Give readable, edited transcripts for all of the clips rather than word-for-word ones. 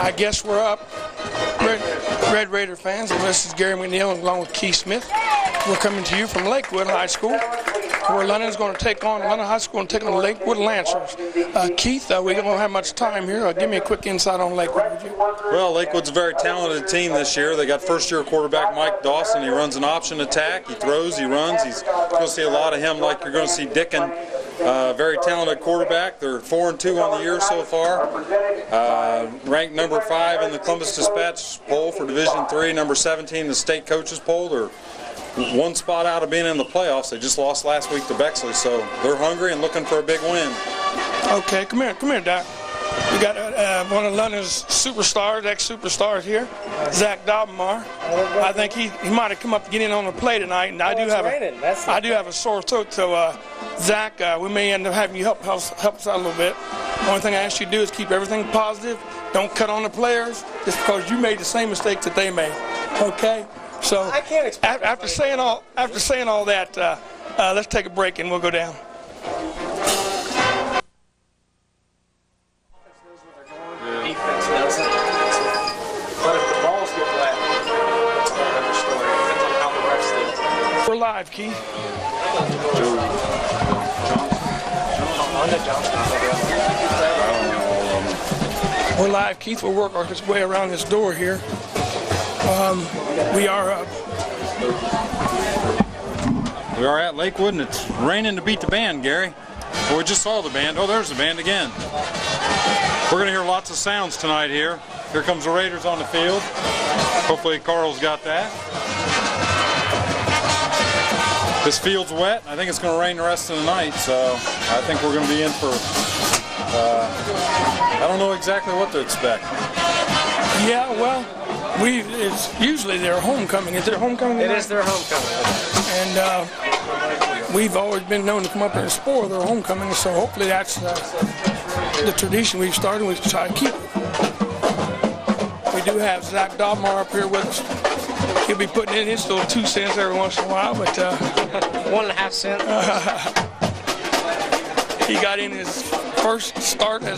I guess we're up. Red Raider fans, and this is Gary McNeil along with Keith Smith. We're coming to you from Lakewood High School, where London High School and take on the Lakewood Lancers. Keith, we don't have much time here. Give me a quick insight on Lakewood, would you? Well, Lakewood's a very talented team this year. They got first-year quarterback Mike Dawson. He runs an option attack. He throws, he runs. He's going to see a lot of him like you're going to see Dickin. Very talented quarterback. They're 4-2 on the year so far. Ranked number 5 in the Columbus Dispatch poll for Division III, number 17 in the state coaches poll. They're one spot out of being in the playoffs. They just lost last week to Bexley, so they're hungry and looking for a big win. Okay, come here, Doc. We got one of London's superstars, ex-superstars here, Zach Dobmar. I think he might have come up to get in on the play tonight, and I do have a sore throat. So, Zach, we may end up having you help us out a little bit. The only thing I ask you to do is keep everything positive. Don't cut on the players just because you made the same mistakes that they made. Okay? So I can't expect after saying all that, let's take a break and we'll go down. Defense doesn't. But if the balls get wet, it's another story. It depends on how the refs do. We're live, Keith. We're live, Keith. We'll work our way around this door here. We are at Lakewood, and it's raining to beat the band, Gary. Well, we just saw the band. Oh, there's the band again. We're going to hear lots of sounds tonight here. Here comes the Raiders on the field. Hopefully Carl's got that. This field's wet. I think it's going to rain the rest of the night, so I think we're going to be in for, I don't know exactly what to expect. Yeah, well, it's usually their homecoming. Is their homecoming? It is their homecoming. And we've always been known to come up here and spoil their homecoming, so hopefully that's the tradition we've started. We try to keep it. We do have Zach Dobmar up here with us. He'll be putting in his little 2 cents every once in a while, but 1.5 cents. He got in his first start in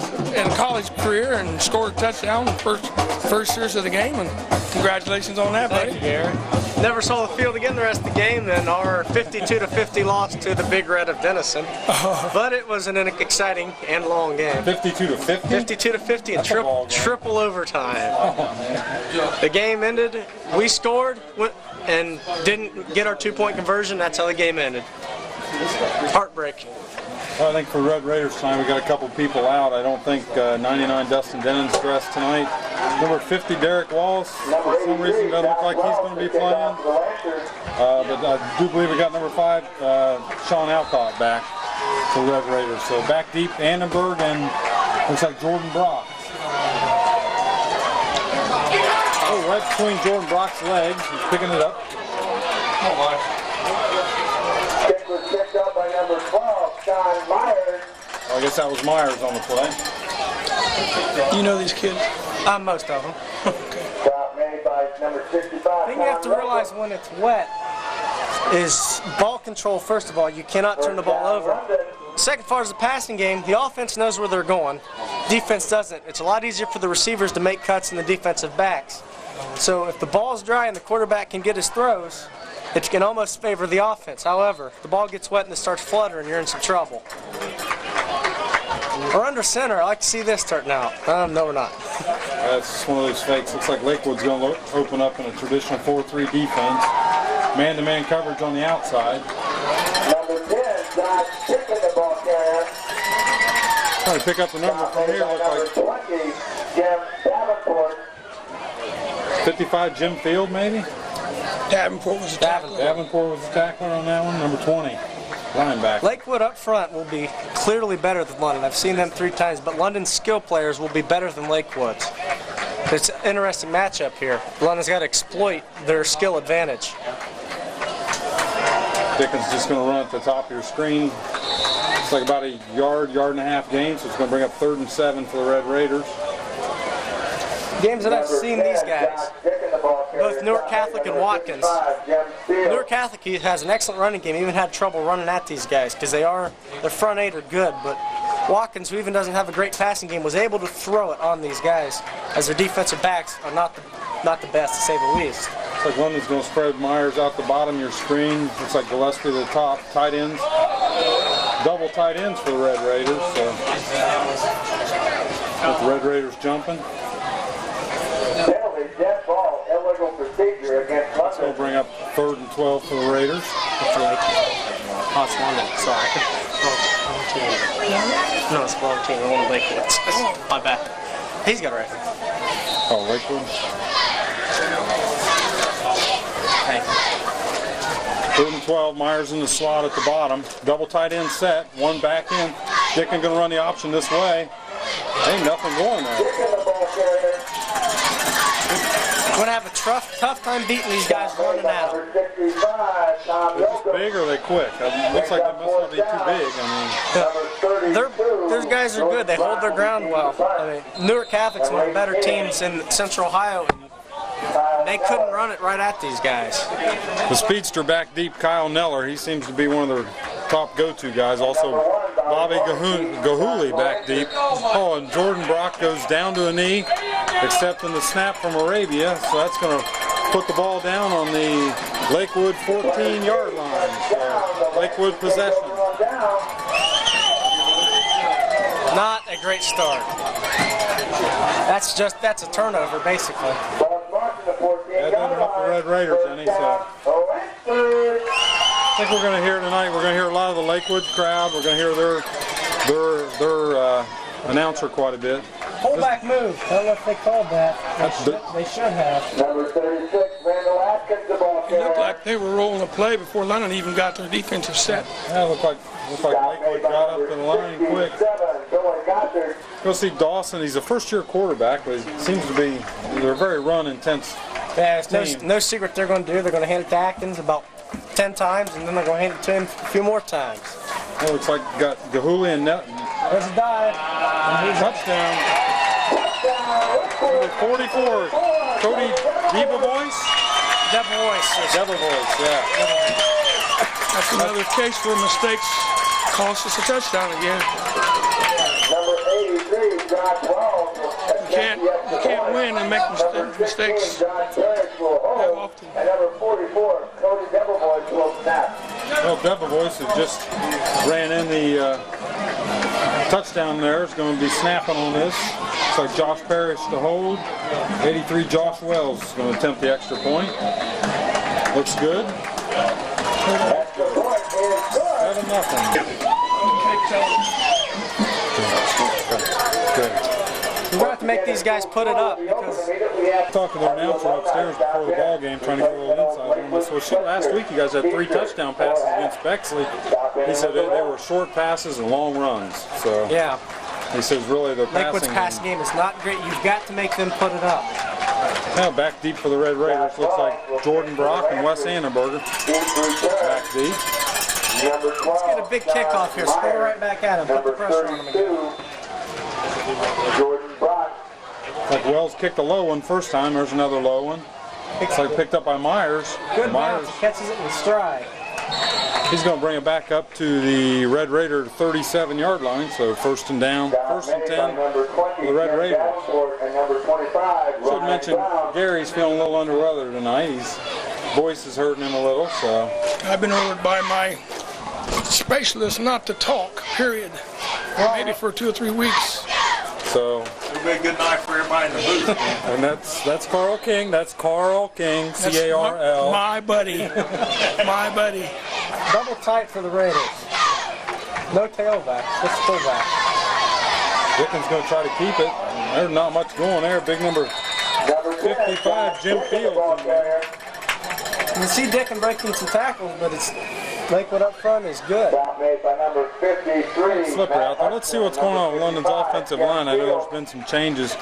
college career and scored a touchdown in the first series of the game, and congratulations on that, buddy. Thank you, Gary. Never saw the field again the rest of the game, then our 52-50 loss to the Big Red of Denison. But it was an exciting and long game. 52-50? 52-50 and triple overtime. The game ended, we scored and didn't get our 2-point conversion. That's how the game ended. Heartbreak. Well, I think for Red Raiders tonight, we got a couple people out. I don't think 99 Dustin Dennon's dressed tonight. Number 50 Derek Walls, for some reason doesn't look like he's going to be playing. But I do believe we got number 5 Sean Alcott back for Red Raiders. So back deep, Annenberg and looks like Jordan Brock. Oh, right between Jordan Brock's legs, he's picking it up. Picked up by number 12, Sean Myers. Well, I guess that was Myers on the play. You know these kids? Most of them. Okay. Stop made by number 65. The thing you have to realize when it's wet is ball control. First of all, you cannot turn the ball over. Second, as far as the passing game, the offense knows where they're going. Defense doesn't. It's a lot easier for the receivers to make cuts than the defensive backs. So if the ball's dry and the quarterback can get his throws, it can almost favor the offense. However, if the ball gets wet and it starts fluttering, you're in some trouble. We're under center. I like to see this starting out. No, we're not. That's one of those fakes. Looks like Lakewood's going to open up in a traditional 4-3 defense. Man-to-man coverage on the outside. Number 10, Josh picking the ball carrier. Trying to pick up the number from here. Looks like 20, Jim Davenport. 55 Jim Field, maybe? Davenport was the tackler. Davenport was the tackler on that one. Number 20, linebacker. Lakewood up front will be clearly better than London. I've seen them 3 times, but London's skill players will be better than Lakewood's. It's an interesting matchup here. London's got to exploit their skill advantage. Dickens just going to run at the top of your screen. It's like about a yard and a half gain, so it's going to bring up 3rd and 7 for the Red Raiders. Games that I've seen these guys, both Newark Catholic and Watkins. Newark Catholic has an excellent running game, even had trouble running at these guys because their front 8 are good, but Watkins, who even doesn't have a great passing game, was able to throw it on these guys, as their defensive backs are not the best, to say the least. Looks like London's going to spread Myers out the bottom of your screen. Looks like Gillespie to the top. Tight ends. Double tight ends for the Red Raiders. So with the Red Raiders jumping. Penalty, dead ball, illegal procedure against That's going to bring up 3rd and 12 for the Raiders. Oh, it's London. Sorry. Wrong team. No, it's the wrong team. We're on Lakewood. My bad. He's got a record. Oh, Lakewood. Hey. 3rd and 12, Myers in the slot at the bottom. Double tight end set, one back in. Dickon going to run the option this way. Ain't nothing going there. We're going to have a tough time beating these guys running at them. They're just big or they quick? It looks like they must not be too big. I mean, Those guys are good. They hold their ground well. I mean, Newark Catholic's one of the better teams in Central Ohio. And they couldn't run it right at these guys. the speedster back deep, Kyle Neller, he seems to be one of their top go-to guys. Also, Bobby Gahuli back deep. Oh, and Jordan Brock goes down to a knee, accepting the snap from Arabia. So that's going to put the ball down on the Lakewood 14-yard line. So Lakewood possession. Not a great start. That's a turnover, basically. That doesn't help the Red Raiders any, so I think we're going to hear tonight, we're going to hear a lot of the Lakewood crowd. We're going to hear their announcer quite a bit. Fullback move. I don't know if they called that. They should have. Number 36, Randall Atkins, the ball It looked like they were rolling a play before London even got their defensive set. Yeah, looked like Lakewood got up to the line quick. Go see Dawson. He's a first-year quarterback, but he seems to be, they're a very run-intense Yeah, team. it's no secret they're going to do. They're going to hand it to Atkins about 10 times, and then they're going to hand it to him a few more times. It looks like got Gahuli and Net. There's a dive. Touchdown. Number 44, Cody Debevoise? Debevoise, yeah. That's another case where mistakes cost us a touchdown again. Number 83, Josh Wells. You can't win and make mistakes that often. And number 44, Cody Debevoise will snap. Well, Debevoise has just ran in the touchdown there. Is going to be snapping on this. Looks like Josh Parrish to hold. 83, Josh Wells is going to attempt the extra point. Looks good. 7-0. Good. We're going to have to make these guys put it up because Talking to the announcer upstairs before the ball game, trying to get a little insight on this. So shit, last week you guys had 3 touchdown passes against Bexley. He said they were short passes and long runs. So yeah, he says really the Lakewood's passing game is not great. You've got to make them put it up. Now back deep for the Red Raiders. Looks like Jordan Brock and Wes Annenberger back deep. Let's get a big kickoff here. Score right back at him. Put the pressure on him again. Jordan Brock. Like Wells kicked a low one first time. There's another low one. Looks like picked up by Myers. Good Myers. bounce. He catches it with stride. He's going to bring it back up to the Red Raider 37-yard line. So first and down, 1st and 10 for the Red Raiders. And number 25, Should mention Gary's feeling a little under weather tonight. His voice is hurting him a little. So I've been ordered by my specialist not to talk, period. Maybe for 2 or 3 weeks. So It'll be a good night for everybody in the booth. and that's Carl King. That's Carl King, That's C-A-R-L. My buddy. My buddy. Double tight for the Raiders. No tailback. Just fullback. Dickens going to try to keep it. There's not much going there. Big number 55, Jim Fields in there. You can see Dickon breaking some tackles, but it's Lakewood up front is good. made by number 53. Slippery out there. Let's see what's going on with London's offensive line. I know there's been some changes.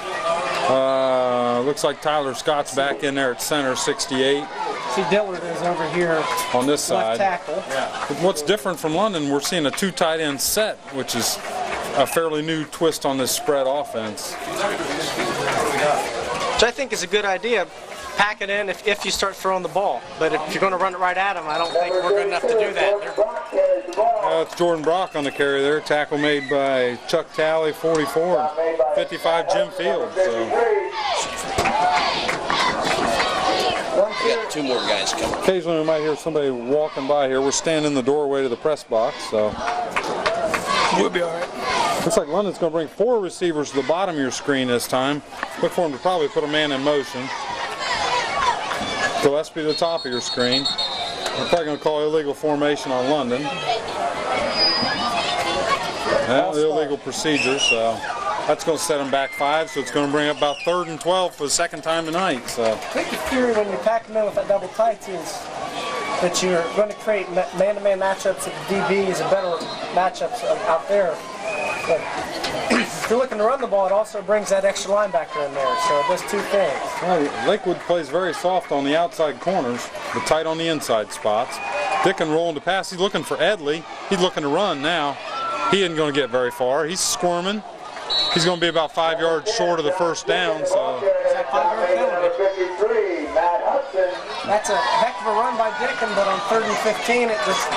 Looks like Tyler Scott's back in there at center, 68. See Dillard is over here On this side. left tackle. But what's different from London, we're seeing a 2 tight end set, which is a fairly new twist on this spread offense. Which I think is a good idea. pack it in if you start throwing the ball. But if you're going to run it right at them, I don't think we're good enough to do that. It's Jordan Brock on the carry there. Tackle made by Chuck Talley, 44, and 55 Jim Fields. So. We got 2 more guys coming. Occasionally we might hear somebody walking by here. We're standing in the doorway to the press box, so. We'll be all right. Looks like London's going to bring 4 receivers to the bottom of your screen this time. Look for him to probably put a man in motion. Gillespie to the top of your screen. We're probably going to call illegal formation on London. And the illegal procedure, so that's going to set them back 5, so it's going to bring up about 3rd and 12 for the second time tonight. So I think the theory when you pack them in with that double tight is that you're going to create man-to-man matchups at the DBs and better matchups out there. But if you're looking to run the ball, it also brings that extra linebacker in there, so it does 2 things. well, Lakewood plays very soft on the outside corners, but tight on the inside spots. Dickon rolling to pass. He's looking for Edley. He's looking to run now. He isn't going to get very far. He's squirming. He's going to be about 5 yards short of the first down. So that's a heck of a run by Dickon, but on 3rd and 15, it just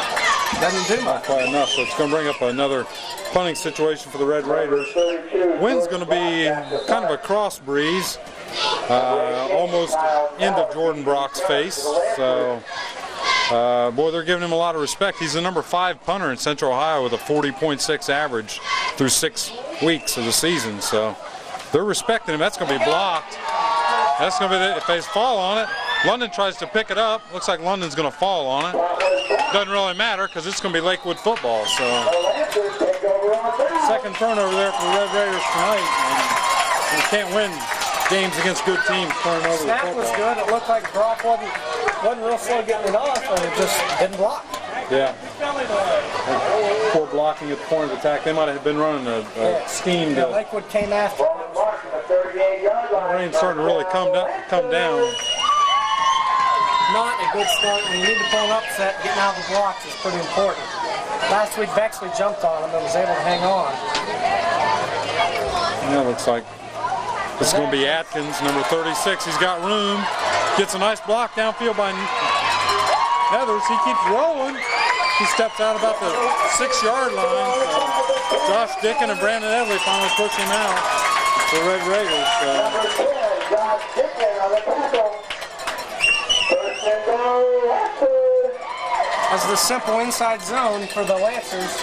doesn't do much. not quite enough. So it's going to bring up another punting situation for the Red Raiders. Wind's going to be kind of a cross breeze, almost into Jordan Brock's face. So. Boy, they're giving him a lot of respect. He's the number 5 punter in Central Ohio with a 40.6 average through 6 weeks of the season. So they're respecting him. That's going to be blocked. That's going to be if they fall on it. London tries to pick it up. Looks like London's going to fall on it. Doesn't really matter because it's going to be Lakewood football. So second turnover there for the Red Raiders tonight. And you can't win games against good teams turning over the Snap football. was good. It looked like Brock wasn't real slow getting it off, and it just didn't block. Yeah. Poor blocking at the point of attack. They might have been running a scheme. Yeah, Lakewood came after. Rain's starting to really come down. Not a good start. When you need to pull an upset, getting out of the blocks is pretty important. Last week, Bexley jumped on him and was able to hang on. Yeah, looks like this is going to be Atkins, number 36. He's got room. Gets a nice block downfield by Heathers. He keeps rolling. He steps out about the 6-yard line. So Josh Dickon and Brandon Edley finally push him out for the Red Raiders. That's the simple inside zone for the Lancers.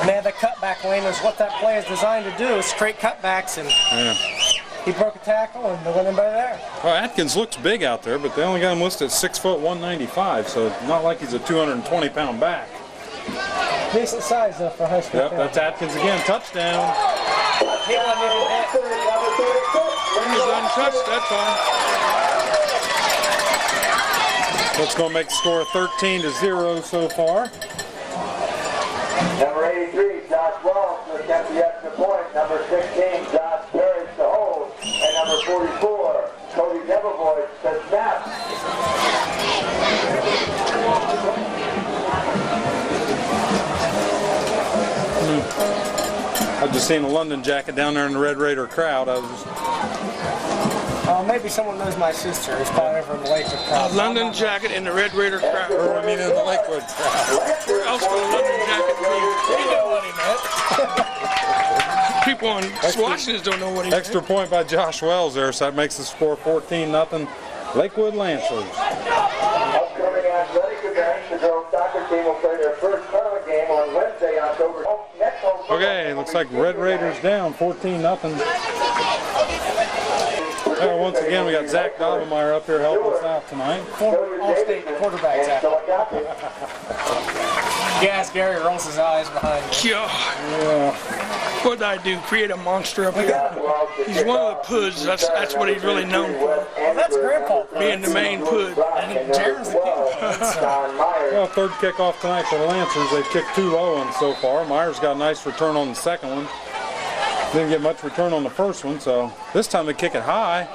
And they have the cutback lane. Is what that play is designed to do, is straight cutbacks. And he broke a tackle and they went in by there. Well, Atkins looks big out there, but they only got him listed at 6 foot 195, so it's not like he's a 220-pound back. Decent size though for high school. Yep, that's Atkins again. Touchdown. He wasn't even hit. He's untouched, that's fine. That's going to make the score 13-0 so far. Number 83, Josh Wells to attempt the extra point. Number 16, Josh Parrish to hold. And number 44, Cody Debevoise to snap. I've just seen a London jacket down there in the Red Raider crowd. I was just... Maybe someone knows my sister. It's probably over in the Lakewood crowd. London jacket in the Red Raider crowd. Or I mean in the Lakewood crowd. Where else would a London jacket be? He know what he meant. People in Washington don't know what he meant. Extra point by Josh Wells there, so that makes the score 14-0. Lakewood Lancers. Upcoming athletic events, the girls soccer team will play their first tournament game on Wednesday, October. Next home. Okay, looks like Red Raiders down 14-0. Once again, we got Zach Dobemeyer up here helping us out tonight. All-state quarterback, Zach. Yes, Gary rolls his eyes behind me. Yeah. What did I do? Create a monster up here? He's one of the Puds. That's what he's really known for. Well, that's Grandpa. Being the main Pud. And Jaren's the king. Well, third kickoff tonight for the Lancers. They've kicked 2 low ones so far. Myers got a nice return on the second one. Didn't get much return on the first one, so this time they kick it high.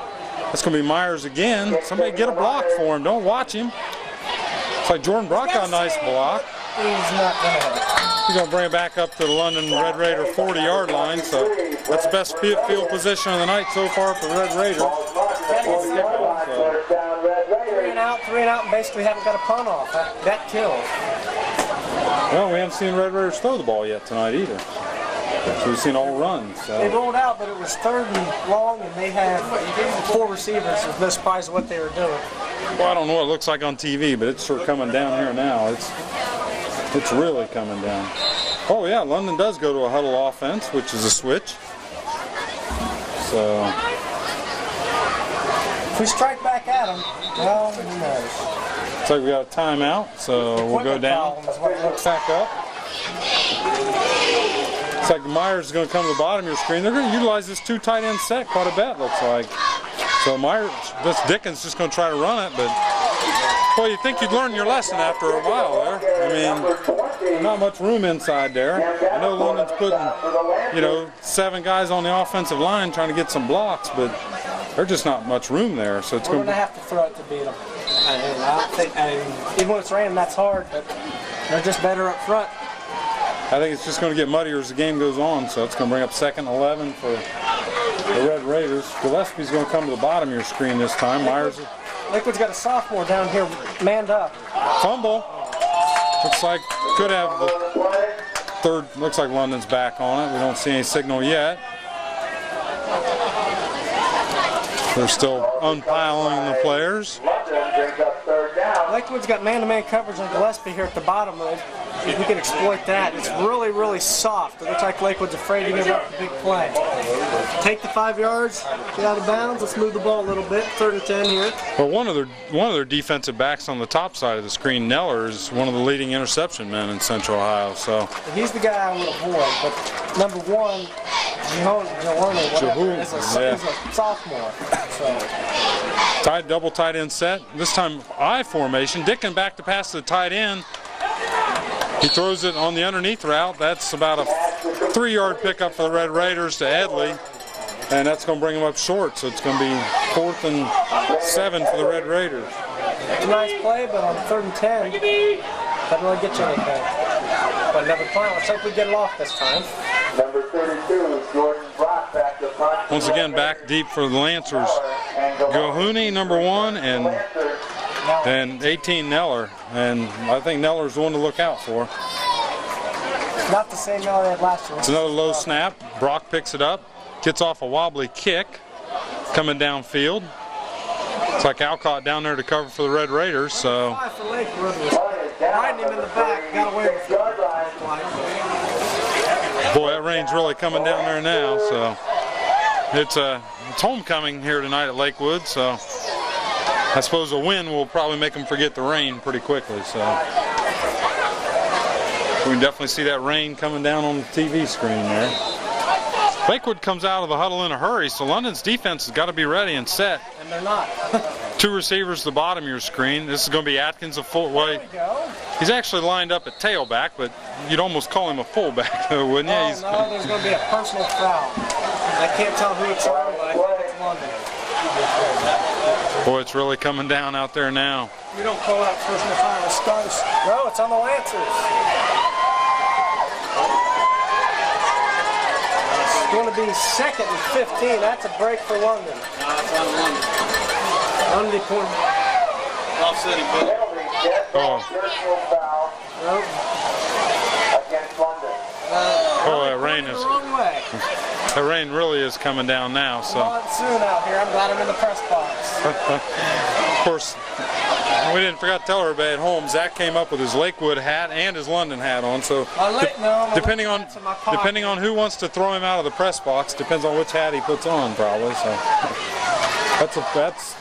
That's going to be Myers again. Somebody get a block for him. Don't watch him. It's like Jordan Brock got a nice block. He's not going to. He's going to bring it back up to the London Red Raider 40-yard line, so that's the best field position of the night so far for the Red Raiders. So First down, Red Raiders. 3 and out, and basically haven't got a punt off. That kills. Well, we haven't seen Red Raiders throw the ball yet tonight either. So we've seen all runs. So. They rolled out, but it was 3rd and long, and they had 4 receivers. There's no surprise what they were doing. Well, I don't know what it looks like on TV, but it's sort of coming down here now. It's really coming down. Oh yeah, London does go to a huddle offense, which is a switch. So if we strike back at them, well, who knows? looks like we got a timeout, so we'll go down. Back up. Looks like Myers is going to come to the bottom of your screen. They're going to utilize this 2 tight end set quite a bit, looks like. So Myers, this Dickens just going to try to run it, but well, you'd think you'd learn your lesson after a while there. I mean, not much room inside there. I know London's putting, 7 guys on the offensive line trying to get some blocks, but there's just not much room there. So it's going to have to throw it to beat them. Even when it's raining, that's hard, but they're just better up front. I think it's just going to get muddier as the game goes on, so it's going to bring up 2nd and 11 for the Red Raiders. Gillespie's going to come to the bottom of your screen this time. Myers. Lakewood's got a sophomore down here manned up. Fumble. Looks like could have the 3rd. Looks like London's back on it. We don't see any signal yet. They're still unpiling the players. Lakewood's got man-to-man coverage on Gillespie here at the bottom. If we can exploit that, it's really, really soft. It looks like Lakewood's afraid to give up the big play. Take the 5 yards, get out of bounds. Let's move the ball a little bit. 3rd and 10 here. Well, one of their defensive backs on the top side of the screen, Neller, is one of the leading interception men in Central Ohio. So he's the guy I would avoid. But number 1, Jahorny, is a sophomore. So. Double tight end set. This time I formation. Dickon back to pass to the tight end. He throws it on the underneath route. That's about a 3-yard pickup for the Red Raiders to Edley. And that's going to bring him up short. So it's going to be 4th and 7 for the Red Raiders. It's a nice play, but on 3rd and 10, doesn't really get you anything. But another punt. Let's hope we get it off this time. Number 32, Jordan Brock back to punt. Once again, back deep for the Lancers. Gohuni, number 1, and 18 Neller, and I think Neller's the one to look out for. Not the same Neller they had last year. It's another low snap. Brock picks it up, gets off a wobbly kick, coming downfield. It's like Alcott down there to cover for the Red Raiders. So. Riding him in the back, got away with it. Boy, that rain's really coming down there now. So it's homecoming here tonight at Lakewood. So. I suppose a win will probably make them forget the rain pretty quickly. So we can definitely see that rain coming down on the TV screen there. Lakewood comes out of the huddle in a hurry, so London's defense has got to be ready and set. And they're not. 2 receivers at the bottom of your screen. This is going to be Atkins, a full way. He's actually lined up at tailback, but you'd almost call him a fullback, wouldn't you? Oh, no, there's going to be a personal foul. I can't tell who it's on, but I think it's London. Boy, it's really coming down out there now. We don't call out personal foul. No, it's on the Lancers. It's going to be 2nd and 15. That's a break for London. No, it's on London. London point. Offsetting penalty. Personal foul against London. That rain is. Wrong way. The rain really is coming down now. So. Monsoon out here. I'm glad I'm in the press box. Of course, we didn't forget to tell everybody at home. Zach came up with his Lakewood hat and his London hat on. So depending on who wants to throw him out of the press box, depends on which hat he puts on, probably. So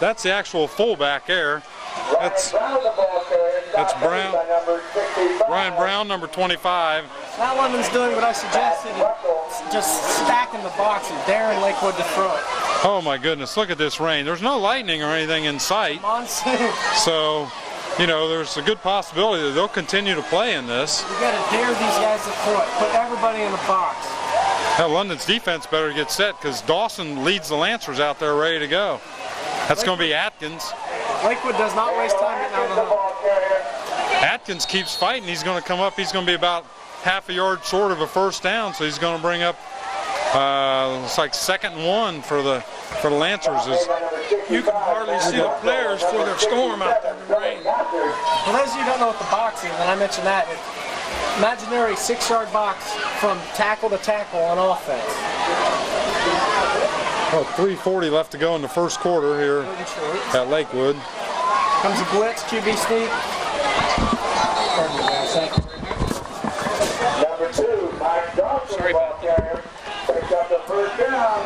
that's the actual fullback there. That's Brown. Ryan Brown, number 25. Now London's doing what I suggested, just stacking the box and daring Lakewood to throw it. Oh my goodness, look at this rain. There's no lightning or anything in sight. Monsoon. So, there's a good possibility that they'll continue to play in this. You got to dare these guys to throw it. Put everybody in the box. Now London's defense better get set because Dawson leads the Lancers out there ready to go. That's going to be Atkins. Lakewood does not waste time getting out of the huddle. Atkins keeps fighting. He's going to come up. He's going to be about half a yard short of a first down, so he's going to bring up Looks like 2nd and 1 for the Lancers. You can hardly see the players for their storm out there in the rain. For those of you who don't know what the box is, and I mentioned that, it's imaginary 6-yard box from tackle to tackle on offense. Oh, 3:40 left to go in the first quarter here at Lakewood. Comes a blitz, QB sneak. Number 2, Mike Dawson, the ball carrier, picks up the first down.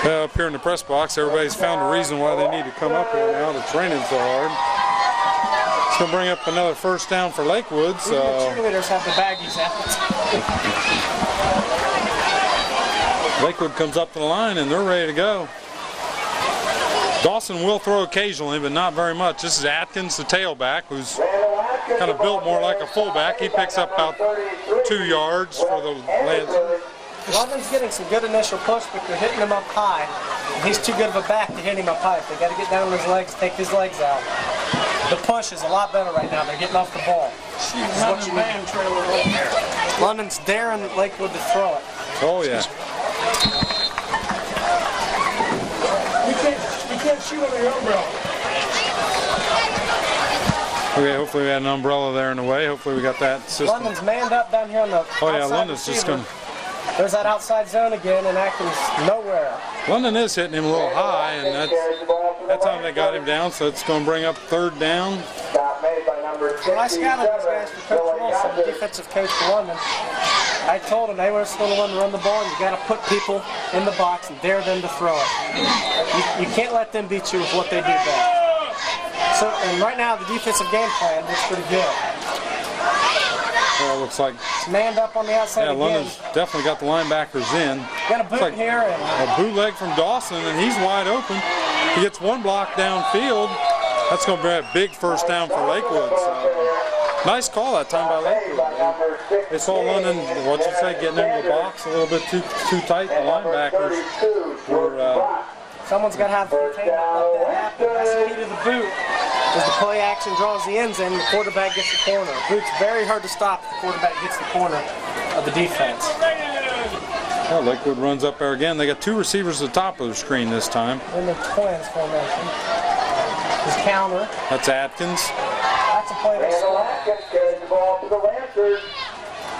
Up here in the press box, everybody's found a reason why they need to come up here now. It's raining so hard. It's going to bring up another first down for Lakewood. So the cheerleaders have the baggies out. Lakewood comes up to the line and they're ready to go. Dawson will throw occasionally, but not very much. This is Atkins, the tailback, who's kind of built more like a fullback. He picks up about 2 yards for the Lancers. London's getting some good initial push, but they're hitting him up high. And he's too good of a back to hit him up high. They got to get down on his legs, take his legs out. The push is a lot better right now. They're getting off the ball. London's man trailer right there. London's daring Lakewood to throw it. Oh, yeah. You can't shoot under your umbrella. Okay, hopefully we had an umbrella there in the way. Hopefully we got that system. London's manned up down here on the Oh, yeah, outside London's just receiver. going to... There's that outside zone again, and Atkins nowhere. London is hitting him a little high, and that time they got him down, so it's going to bring up 3rd down. Stop made by number 67. When I scouted these guys for Coach Wilson, the defensive coach for London, I told them they were still the one to run the ball, and you got to put people in the box and dare them to throw it. You can't let them beat you with what they do best. So, and right now the defensive game plan looks pretty good. Well, it looks like It's manned up on the outside again. London's definitely got the linebackers in. Got a boot like here, and a bootleg from Dawson, and he's wide open. He gets 1 block downfield. That's going to be a big first down for Lakewood. So, nice call that time by Lakewood. They saw London, what you say, getting into the box a little bit too tight. The linebackers were... someone's got to have the containment let that happen. That's the key to the boot. As the play action draws the ends in, the quarterback gets the corner. Boot's very hard to stop if the quarterback gets the corner of the defense. Well, Lakewood runs up there again. They got 2 receivers at the top of the screen this time. In the twins formation. His counter. That's Atkins. That's a play that's Atkins carries the ball to the Lancers.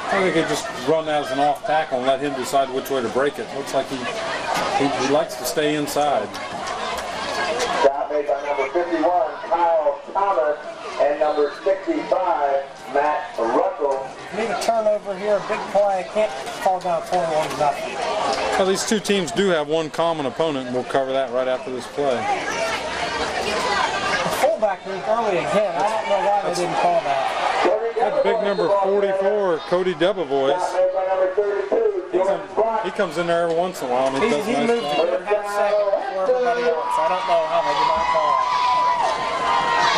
I think they just run that as an off tackle and let him decide which way to break it. Looks like he likes to stay inside. Stop made by number 51, Kyle Thomas, and number 65, Matt Russell. need a turnover here, a big play. Can't fall down 21-0. Well, these 2 teams do have one common opponent, and we'll cover that right after this play. The fullback moved early again. I don't know why they didn't call that. That big number 44, Cody Debevoise. He comes in there every once in a while. And he does He nice moved to things. good half second before everybody else. I don't know how they did not call it.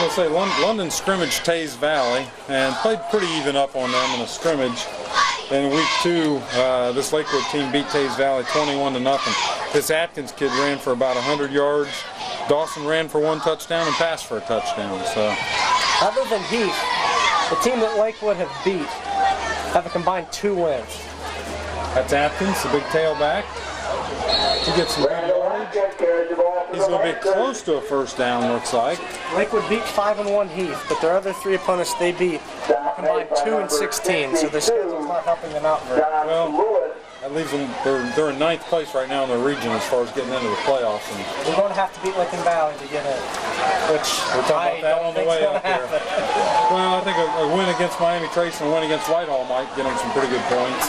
I'll say London scrimmaged Taze Valley and played pretty even up on them in a scrimmage. And in week 2, this Lakewood team beat Taze Valley 21-0. This Atkins kid ran for about 100 yards. Dawson ran for 1 touchdown and passed for a touchdown. So, Other than Heath, the team that Lakewood have beat have a combined 2 wins. that's Atkins, the big tailback. He gets some good yardage. He's going to be close to a first down, looks like. Lakewood beat 5-1 Heath, but their other 3 opponents they beat combined 2-16, so their schedule's not helping them out very well. Well, that leaves them, they're in 9th place right now in their region as far as getting into the playoffs. And We're going to have to beat Lincoln Valley to get in, which we'll talk I about that don't on the think's way gonna up there. happen. Well, I think a win against Miami Trace and a win against Whitehall might get them some pretty good points.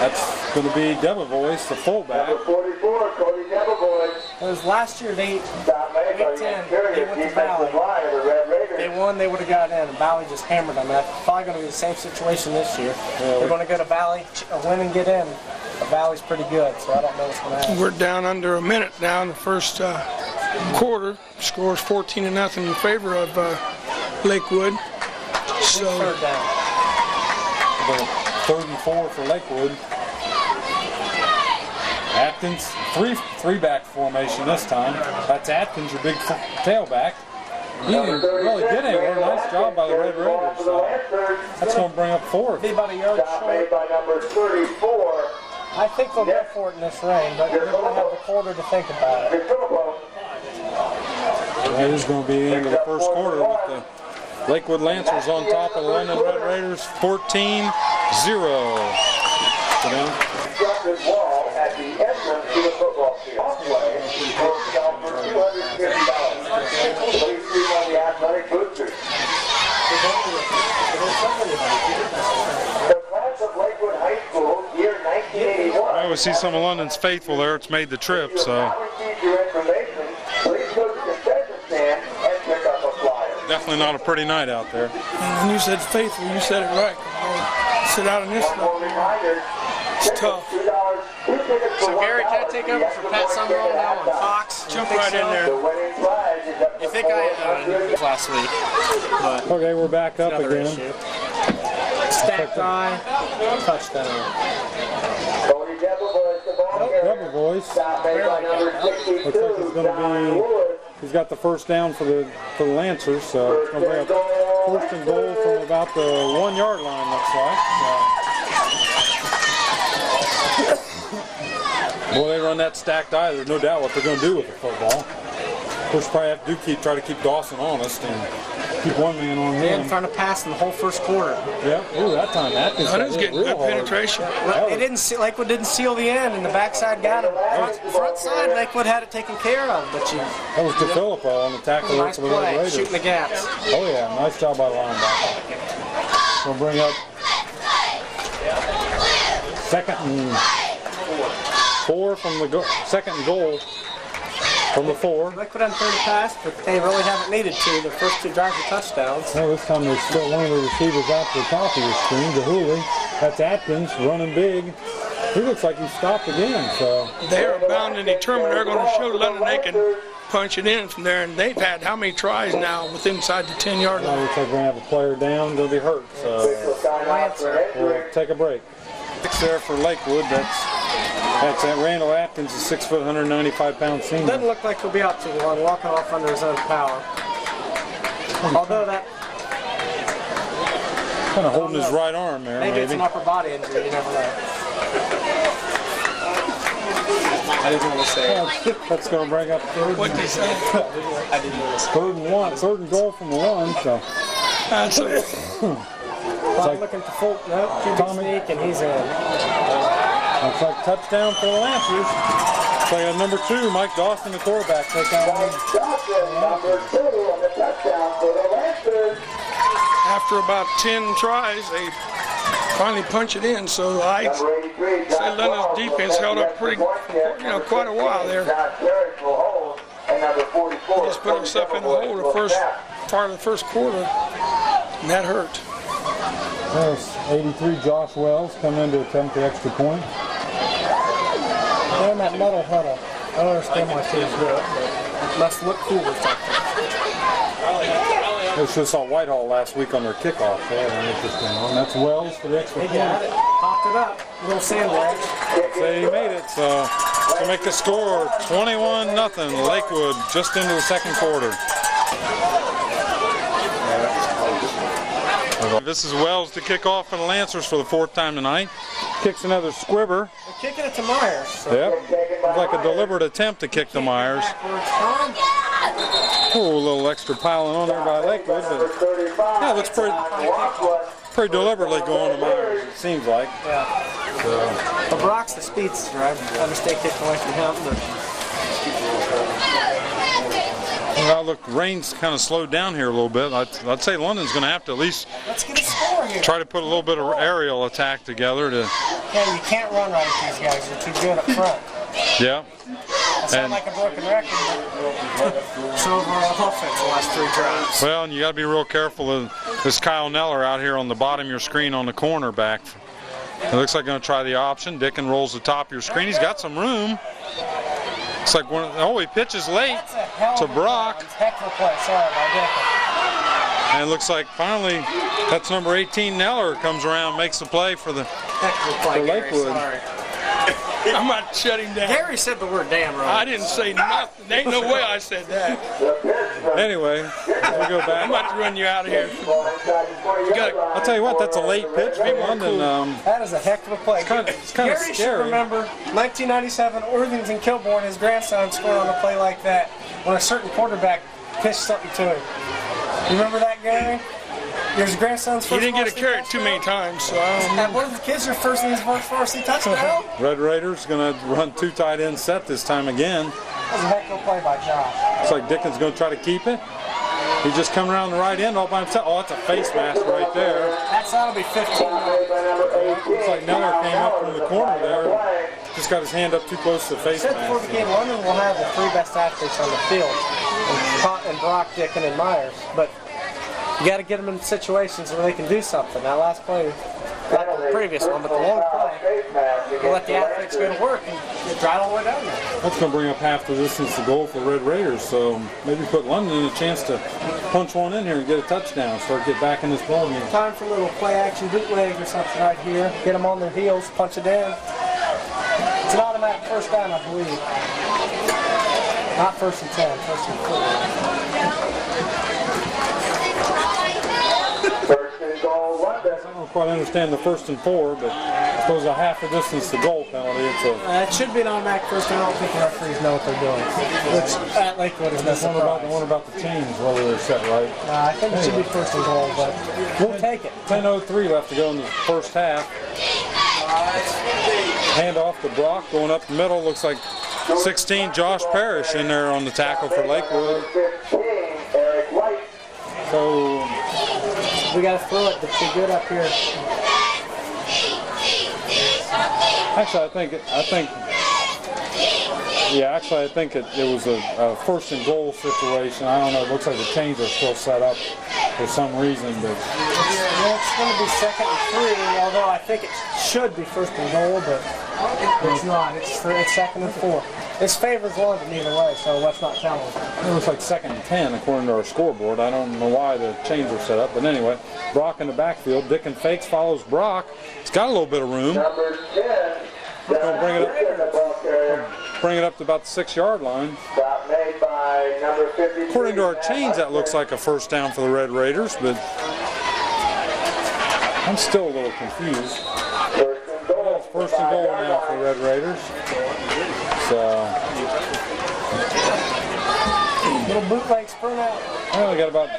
That's going to be Debevoise, the fullback. Number 44, Cody Debevoise. Because last year they Stop made by Week 10, the they went to Valley. defensive line of the Red Raiders. They won, they would have got in, and Valley just hammered them. That's probably going to be the same situation this year. They're going to go to Valley, win and get in. But Valley's pretty good, so I don't know what's going to happen. We're down under a minute now in the first quarter. Scores 14-0 in favor of Lakewood. So Third down. 3rd and 4 for Lakewood. Atkins, three back formation this time. That's Atkins, your big tailback. He didn't really get anywhere. Nice job by the Red Raiders. So that's going to bring up 4th. Be about a yard short. By number 34. I think they'll go for it in this rain, but they're going to have the quarter to think about it. That is going to be the end of the first quarter with the Lakewood Lancers on top of the London Red Raiders, 14-0. Constructed wall at the entrance to the football field. Walkway will sell for $250. Please see on the athletic boosters. The class of Lakewood High School, year 1981. I always see some of London's faithful there. It's made the trip, so Now receive your information. Please go to the concession stand and pick up a flyer. definitely not a pretty night out there. And you said faithful, you said it right. Sit out in this One more stuff. reminder. It's tough. $2. 2 tickets for So Gary, can I $1. take over for Pat Summerall now on Fox? Jump right in there. The winning prize is up to I think I had last week, but Okay, we're back up another again. issue. Stacked eye, touchdown. Cody Debevoise, the ball carrier. Double voice. Stop made by number 62. Looks like it's going to be. He's got the first down for the Lancers, so it's going to bring up 1st and goal from about the 1 yard line. Looks like. Boy, they run that stacked eye. There's no doubt what they're going to do with the football. Of course, probably have to try to keep Dawson honest and keep one man on They him. had trying to pass in the whole first quarter. Yep. Ooh, that time Atkins That got is hit getting real good hard. penetration. Well, they didn't see, Lakewood didn't seal the end, and the backside got him. Front side, Lakewood had it taken care of, but you That was DeFilippo on the tackle nice for the Red play, Raiders. shooting the gaps. Oh yeah, nice job by the linebacker. We'll bring up 2nd and 4 from the 2nd and goal from the 4. Lakewood hadn't thrown the pass, but they really haven't needed to. The first 2 drives are touchdowns. Well, this time there's still one of the receivers out to the top of your screen, Jahuli. That's Atkins running big. He looks like he stopped again. So They are bound and determined they're going to show London they can punch it in from there. And they've had how many tries now with inside the 10-yard line? looks like we're going to have a player down, going to be hurt. So we'll take a break. 6 there for Lakewood. That's Randall Atkins, a 6 foot, 195-pound Doesn't senior. look like he'll be out too long, walking off under his own power. Although that Kind of holding his right arm there, maybe it's maybe. an upper body injury, you never know. I didn't want to say it. That's going to bring up What did he say? I didn't want to say 3rd and goal from the 1. So That's a, it. Clock looking to full, no, QB sneak, and he's in. looks like touchdown for the Lancers. Play on number 2, Mike Dawson, the quarterback. Take out Dawson, number 2 on the touchdown for the Lancers. after about 10 tries, they finally punch it in. So I say London's defense held up pretty, quite a while there. Just put himself in the hole the first part of the first quarter, and that hurt. There's 83, Josh Wells, coming in to attempt the extra point. They're in that muddle huddle. I don't understand why teams do it, but it must look cool or something. We should saw Whitehall last week on their kickoff. They had an interesting one. That's Wells for the extra They point. got it. Popped it up. Little sandwich. So he made it. So to make the score 21-0, Lakewood just into the second quarter. This is Wells to kick off for the Lancers for the 4th time tonight. Kicks another squibber. They're kicking it to Myers. So Yep. Looks like a deliberate attempt to kick to Myers. backwards time. Oh, a little extra piling on there by Lakewood, but yeah, it looks pretty deliberately going to Myers, it seems like. Yeah. But Brock's the speedster. I mistake it away from him, but Well, look, rain's kind of slowed down here a little bit. I'd say London's going to have to at least let's get a score here. try to put a little bit of aerial attack together to, Yeah, you can't run right at these guys. They're too good up front. yeah. I sound like a broken record, but so overall offense the last 3 drives. Well, and you got to be real careful of this Kyle Neller out here on the bottom of your screen on the cornerback. It looks like going to try the option. Dickon rolls the top of your screen. He's got some room. It's like he pitches late That's a hell to of a Brock. play. Heck of a play. Sorry about that. And it looks like finally that's number 18 Neller comes around, makes the play for the Heck of a play, For Gary. Lakewood. Sorry. I'm about to shut him down. Gary said the word damn wrong. I didn't say nothing. There ain't no way I said that. Anyway, we go I'm back. about to run you out of here. I'll tell you what, that's a late pitch from London. That is a heck of a play. It's kind of Gary should scary. remember 1997 Worthington Kilbourne, his grandson scored on a play like that when a certain quarterback pitched something to him. You remember that, Gary? His grandson's He first didn't get a varsity carrot too many touchdown? times, so I don't know. And one of the kids are first in his first varsity touchdown. Red Raiders going to run 2 tight end set this time again. That was a heck of a play by Josh. Looks like Dickens going to try to keep it. He's just coming around the right end all by himself. Oh, that's a face mask right there. That's that'll be 15. Looks like Miller came up from the corner there. Just got his hand up too close to the face Said before mask. the game, London will have the 3 best athletes on the field, and Brock, Dickon, and Myers. But you got to get them in situations where they can do something. That last play, not the previous one, but the long play, you let the athletes go to work and drive all the way down there. That's going to bring up half the distance to goal for the Red Raiders. So maybe put London in a chance to punch one in here and get a touchdown. Start get back in this ball game. Time for a little play action bootleg or something right here. Get them on their heels, punch it in. It's an automatic first down, I believe. Not 1st and 10, 1st and 4. First and goal, London. I don't quite understand the 1st and 4, but I suppose a half a distance to goal penalty. It's a It should be an automatic first down. I don't think the referees know what they're doing. Which at Lakewood is no surprise. one about the teams, whether they're set right. I think it should be 1st and goal, but we'll take it. 10:03 left to go in the first half. Hand off to Brock, going up the middle. Looks like 16, Josh Parrish in there on the tackle for Lakewood. 15, Eric White. So We got to throw it to be good up here. actually, I think it was a 1st and goal situation. I don't know. It looks like the chains are still set up for some reason, but Well, it's going to be 2nd and 3, although I think it should be 1st and goal, but it's not. It's 2nd and 4. This favors London either way, so let's not tell them. it looks like 2nd and 10 according to our scoreboard. I don't know why the chains are set up, but anyway, Brock in the backfield. Dickon fakes, follows Brock. He's got a little bit of room. Number 10. Gonna bring it up to about the 6-yard line. Stop made by number 53. According to our chains, that looks like a first down for the Red Raiders, but I'm still a little confused. First and goal. First and goal now for the Red Raiders. So, Little bootleg sprint out. well, they got about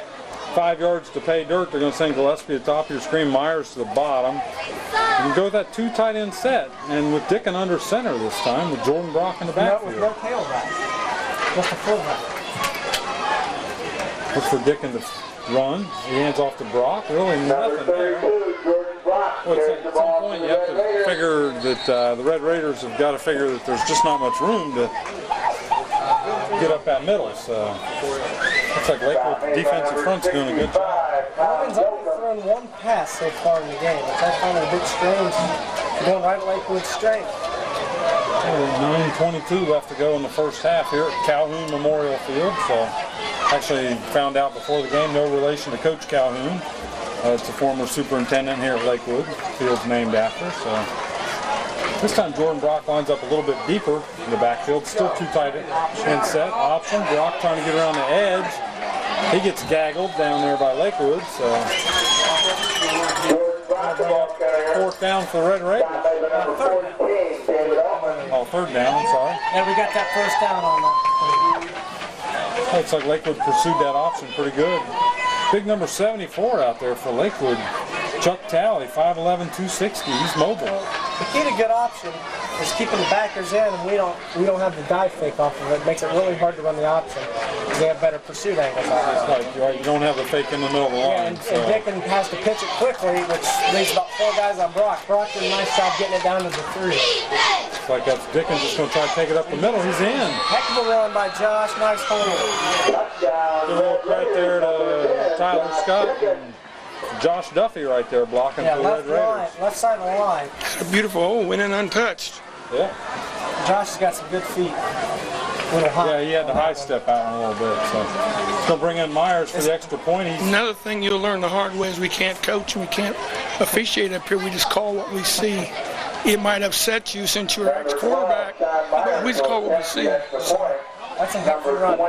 5 yards to pay dirt. They're going to send Gillespie at the top of your screen, Myers to the bottom. You can go with that 2 tight end set, and with Dickon under center this time, with Jordan Brock in the With backfield. no tailback. Just a fullback. Look for Dickon to run. He hands off to Brock. Really Number nothing there. 32, Jordan Brock. Well, carries at the some ball point for you the have to Red Raiders. figure that the Red Raiders have got to figure that there's just not much room to get up that middle. So looks like Lakewood defensive front's doing a good job. London's only thrown 1 pass so far in the game, which I find a bit strange. Going right at Lakewood's strength. 9:22 left to go in the first half here at Calhoun Memorial Field. So actually found out before the game, no relation to Coach Calhoun. It's a former superintendent here at Lakewood. Field's named after. So this time Jordan Brock lines up a little bit deeper in the backfield. Still 2 tight end set option. Brock trying to get around the edge. He gets gaggled down there by Lakewood. So fourth down for the Red Raiders. Oh, 3rd down, I'm sorry. And we got that first down on that. Looks like Lakewood pursued that option pretty good. Big number 74 out there for Lakewood. Chuck Talley, 5'11", 260. He's mobile. The key to good option is keeping the backers in, and we don't have the dive fake off of it. It makes it really hard to run the option because they have better pursuit angles. It's like you don't have the fake in the middle of the line. And Dickon has to pitch it quickly, which leaves about 4 guys on Brock. Brock did a nice job getting it down to the 3. It's like that's Dickon just going to try to take it up the middle. He's in. Heck of a run by Josh. Nice hold. Good look right there to Tyler Scott and Josh Duffy right there blocking Yeah, for the left Red line, Raiders. left side of the line. A beautiful hole, went in untouched. Yeah. Josh has got some good feet. Little hot. Yeah, he had to high step out a little bit. So he's going to bring in Myers for the extra point. He's Another thing you'll learn the hard way is we can't coach and we can't officiate up here. We just call what we see. it might upset you since you're ex-quarterback. But we just call what we see. That's a heck of a run.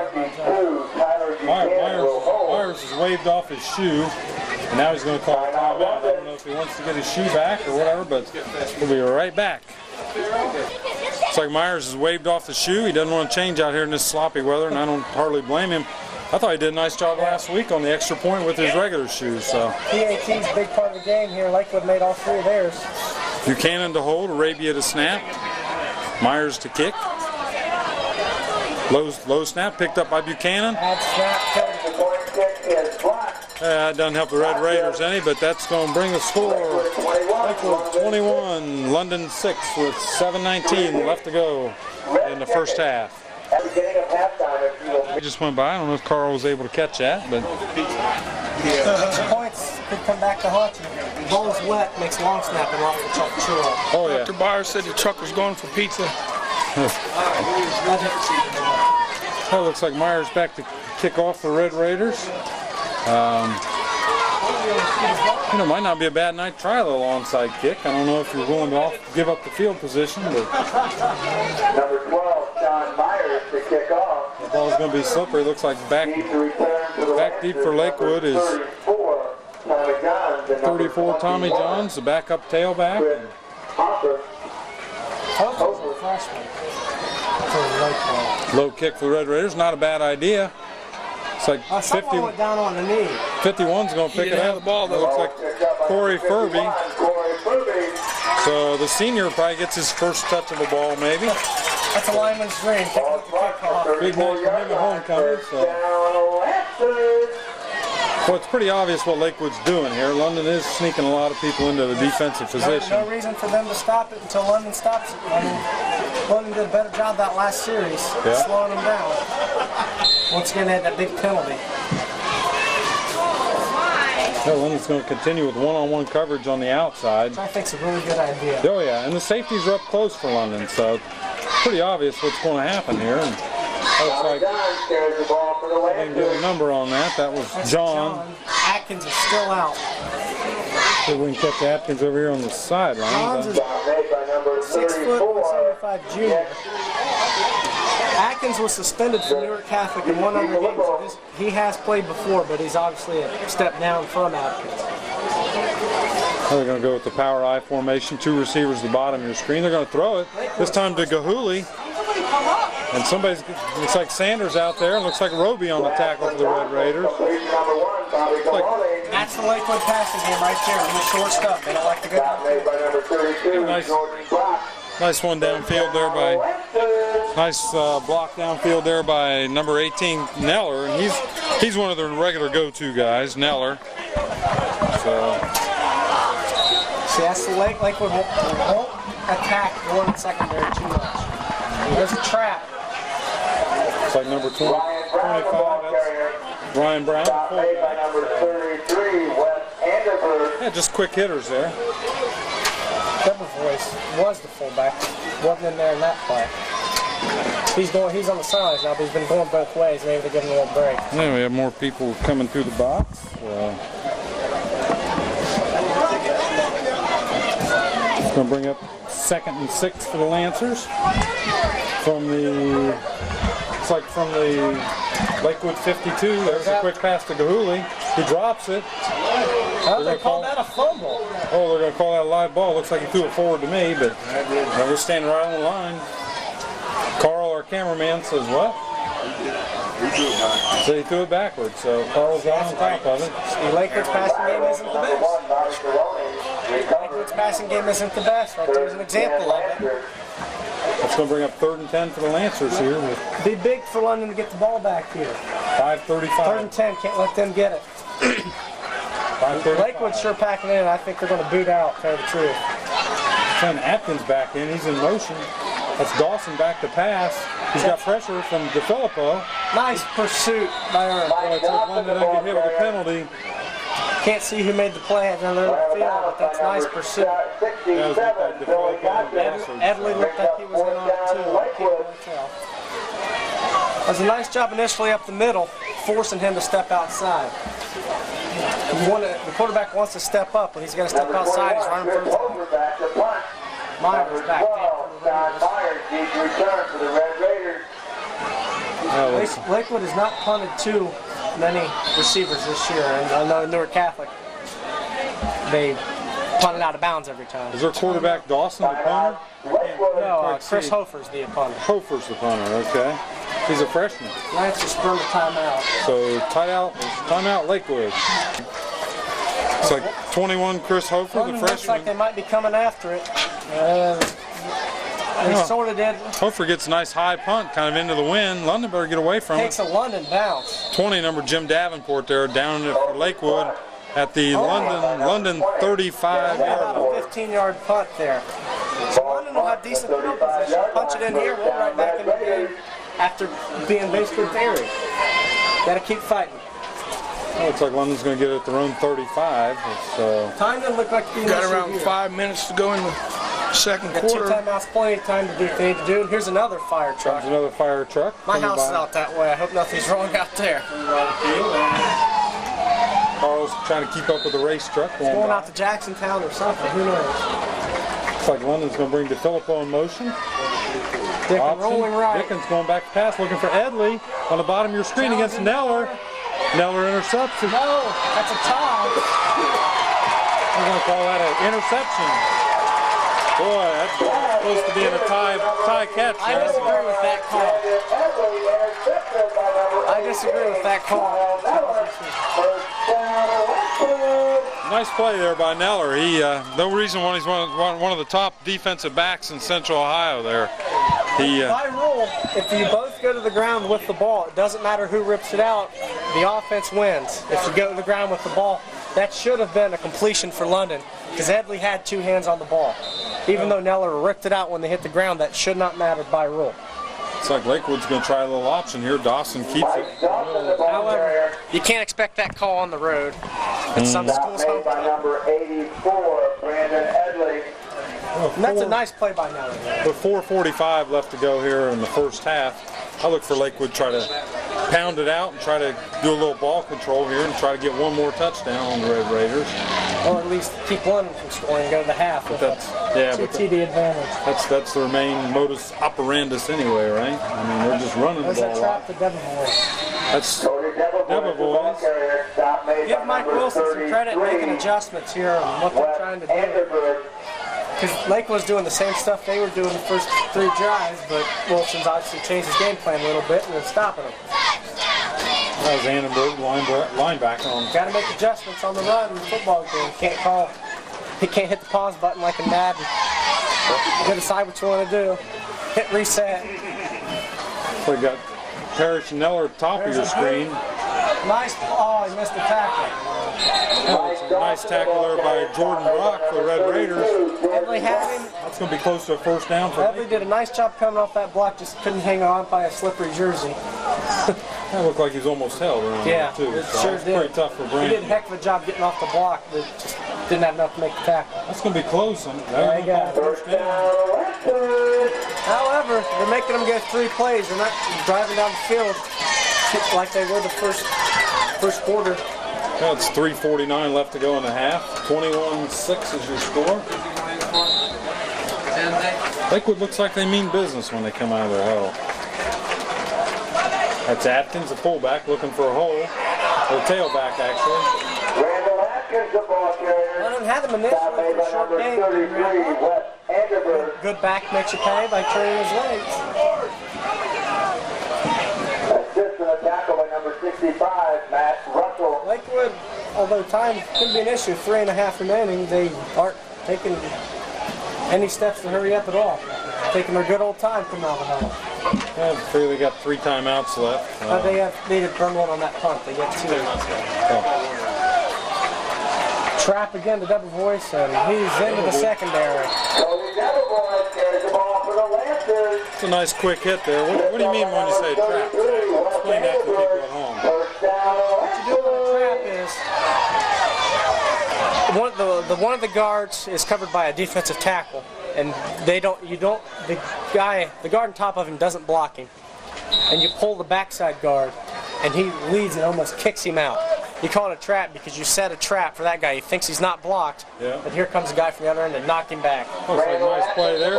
Myers has waved off his shoe, and now he's going to call a timeout. I don't know if he wants to get his shoe back or whatever, but we'll be right back. Looks like Myers has waved off the shoe. He doesn't want to change out here in this sloppy weather, and I don't hardly blame him. I thought he did a nice job last week on the extra point with his regular shoes. So PAT's a big part of the game here. Lakewood made all three of theirs. Buchanan to hold, Arabia to snap, Myers to kick. Low snap picked up by Buchanan. That doesn't help the Red Raiders any, but that's going to bring the score. Lakewood 21, London 6 with 7:19 left to go in the first half. We just went by. I don't know if Carl was able to catch that, but Points could come back to haunt you. Ball's wet, makes long snap and off the truck chew up. oh yeah. Dr. Byers said the truck was going for pizza. Well, looks like Myers back to kick off the Red Raiders. You know, might not be a bad night to try a little onside kick. I don't know if you're willing to give up the field position, but Number 12, John Myers to kick off. the ball's going to be slippery. Looks like back deep for Lakewood is 34 Tommy Johns, the backup tailback. Low kick for the Red Raiders, not a bad idea. It's like 50. Went down on the knee. 51's going to pick it didn't have up. the ball, though. Looks like Corey Furby. So the senior probably gets his first touch of the ball, maybe. That's a lineman's dream. Big night for him at homecoming. So. Well, it's pretty obvious what Lakewood's doing here. London is sneaking a lot of people into the defensive position. No reason for them to stop it until London stops it. London did a better job that last series, slowing them down. Once again, they had that big penalty. Well, London's going to continue with one-on-one coverage on the outside. Which I think is a really good idea. Oh yeah, and the safeties are up close for London, so it's pretty obvious what's going to happen here. And looks like I didn't get a number on that. That was John. Atkins is still out. See if we can catch Atkins over here on the sideline. Johns is 6 foot 175 junior. Atkins was suspended from Newark Catholic in one other game. So he has played before, but he's obviously a step down from Atkins. They're going to go with the power I formation. Two receivers at the bottom of your screen. They're going to throw it. This time to Gahuli. And somebody's, looks like Sanders out there. Looks like Roby on the tackle for the Red Raiders. That's the Lakewood passing game right there. He's short stuff. They don't like to go downfield. Nice one downfield there by, nice block downfield there by number 18, Neller. And he's one of the regular go-to guys, Neller. So. See, that's the Lakewood won't attack one secondary too much. There's a trap. It's like number 25, that's Ryan Brown. Yeah, just quick hitters there. Double voice was the fullback. Wasn't in there in that play. He's on the sidelines now, but he's been going both ways. Maybe to give him a little break. Yeah, we have more people coming through the box. It's going to bring up 2nd and 6 for the Lancers. From the Lakewood 52, there's a quick pass to Gahuli. He drops it. How they call that a fumble? Oh, they're going to call that a live ball. Looks like he threw it forward to me, but we're standing right on the line. Carl, our cameraman, says what? So he threw it backwards, so Carl's right on top of it. Lakewood's passing game isn't the best. Lakewood's passing game isn't the best. Right there's an example of it. That's going to bring up 3rd and 10 for the Lancers here. Be big for London to get the ball back here. 5:35. 3rd and 10, can't let them get it. Lakewood's sure packing in. I think they're going to boot out, to tell the truth. Send Atkins back in. He's in motion. That's Dawson back to pass. He's got pressure from DeFilippo. Nice pursuit by Earl. Well, it took London to get hit with a penalty. Can't see who made the play at another field, but that's nice pursuit. Edley looked like he was going on too. I can't really tell. It was a nice job initially up the middle, forcing him to step outside. The quarterback wants to step up, but he's got to step outside. He's running for the ball. Myers back John Myers needs to return for the Red Raiders. there. Lakewood has not punted too many receivers this year, and I know Newark Catholic, they punted out of bounds every time. Is their quarterback Dawson the punter? No, Chris Hofer's the punter. Hofer's the punter, okay. He's a freshman. Lance just burned a timeout. So timeout Lakewood. It's like 21 Chris Hofer, the Looks like freshman. they might be coming after it. They sort of did. Hofer gets a nice high punt kind of into the wind. London better get away from Takes it. a London bounce. 20 number Jim Davenport there down it for Lakewood at the London 35 yard About line. a 15-yard punt there. So London will have decent field position. Punch it in here, roll right back in the game after being basically buried. Got to keep fighting. Looks like London's going to get it at their own 35. Time doesn't look like to be an Got issue around here. 5 minutes to go in the second Got 2 quarter. timeouts, plenty of time to do what they need to do. And here's another fire truck. There's another fire truck. My coming house is by. out that way. I hope nothing's wrong out there. Carl's trying to keep up with the race truck going Going by. out to Jacksontown or something. Who knows? Looks like London's going to bring DeFilippo in motion. Dick Option. rolling right. Dickens going back to pass, looking for Edley on the bottom of your screen against Neller. Neller intercepts it. No, that's a tie. We're going to call that an interception. Boy, that's supposed to be in a tie catch. I disagree with that call. I disagree with that call. Nice play there by Neller. He, no reason why he's one of the top defensive backs in Central Ohio there. He, By rule, if you both go to the ground with the ball, it doesn't matter who rips it out, the offense wins. If you go to the ground with the ball, that should have been a completion for London because Edley had 2 hands on the ball. Even though Neller ripped it out when they hit the ground, that should not matter by rule. Looks like Lakewood's going to try a little option here. Dawson keeps it. However, you can't expect that call on the road. And some schools Made hope. by number 84, Brandon Edley. And that's a nice play by Neller. With 4:45 left to go here in the first half, I look for Lakewood to try to pound it out and try to do a little ball control here and try to get one more touchdown on the Red Raiders. Or at least keep London from scoring and go to the half with a 2 TD advantage. That's their main modus operandus anyway, right? I mean, they're just running the There's that ball trap out. to Debevoise. That's Debevoise. Give Mike Wilson some credit making adjustments here on what they're trying to do. Because Lakewood's doing the same stuff they were doing the first 3 drives, but Wilson's obviously changed his game plan a little bit and is stopping them. That was Annenberg, linebacker on. Got to make adjustments on the run in the football game. He can't hit the pause button like in Madden. You got to decide what you want to do. Hit reset. So we got Parrish and Neller at the top of your screen. Nice. Oh, he missed the tackle. Nice tackle there by Jordan Brock for the Red Raiders. Edley had him. That's going to be close to a first down for Edley did a nice job coming off that block, just couldn't hang on by a slippery jersey. That looked like he was almost held around Yeah, there, too. it So sure it's did. pretty tough for He did a Brandon. heck of a job getting off the block, but just didn't have enough to make the tackle. That's going to be close. Yeah, you got it. First down. However, they're making them go 3 plays. They're not driving down the field like they were the first quarter. Well, it's 3:49 left to go in the half. 21-6 is your score. Lakewood looks like they mean business when they come out of their huddle. That's Atkins, the fullback, looking for a hole. Or tailback, actually. Randall Atkins, the ball carrier. Well, had him initially Stop made for a by short number game. 33, Wes Anderberg. Good back makes you pay by turning his legs. Assist in the tackle by number 65, Matt Russell. Lakewood, although time could be an issue, 3.5 remaining, they aren't taking any steps to hurry up at all. Taking their good old time coming out of the huddle. I figure they got 3 timeouts left. They did burn one on that punt. They get 2. Trap again to Debevoise, and he's into the secondary. Cody Debevoise carries the ball for the Lancers. It's a nice quick hit there. What do you mean when you say trap? Explain that to the people at home. First down, What you do on a trap is one of the guards is covered by a defensive tackle, and the guard on top of him doesn't block him, and you pull the backside guard, and he leads and almost kicks him out. You call it a trap because you set a trap for that guy. He thinks he's not blocked, but here comes a guy from the other end and knocked him back. Looks like a nice play there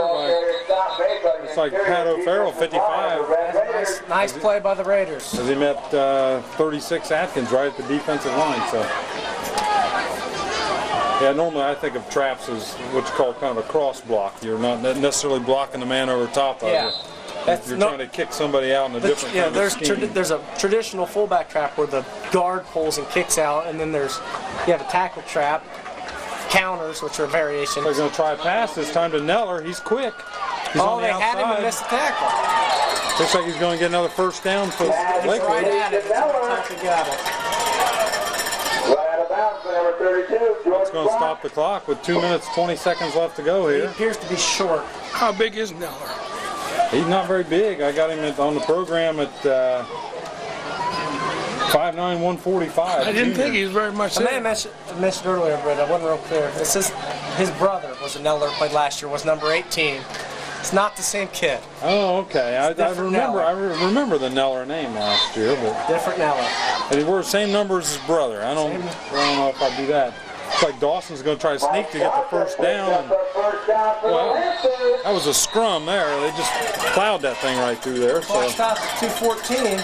it's like Pat O'Farrell, 55. Nice play by the Raiders. As he met 36 Atkins right at the defensive line. So, yeah, normally I think of traps as what you call kind of a cross block. You're not necessarily blocking the man over top of you. You're trying to kick somebody out in a different kind of scheme. There's a traditional fullback trap where the guard pulls and kicks out, and then you have a tackle trap, counters, which are variations. They're going to try a pass this time to Neller. He's quick. He's on the outside. Had him and missed the tackle. Looks like he's going to get another first down for Lakewood. Right at it. It's going to stop the clock with 2 minutes, 20 seconds left to go here. He appears to be short. How big is Neller? He's not very big. I got him on the program at 5'9", 145. I didn't think he was very much. I may have mentioned earlier, but I wasn't real clear. It says his brother was a Neller, played last year, was number 18. It's not the same kid. Oh, okay. I remember the Neller name last year, but different Neller. And he wore the same numbers as his brother. I don't know if I'd do that. Looks like Dawson's going to try to sneak to get the first down. Well, that was a scrum there. They just plowed that thing right through there. Clock stops at 2:14.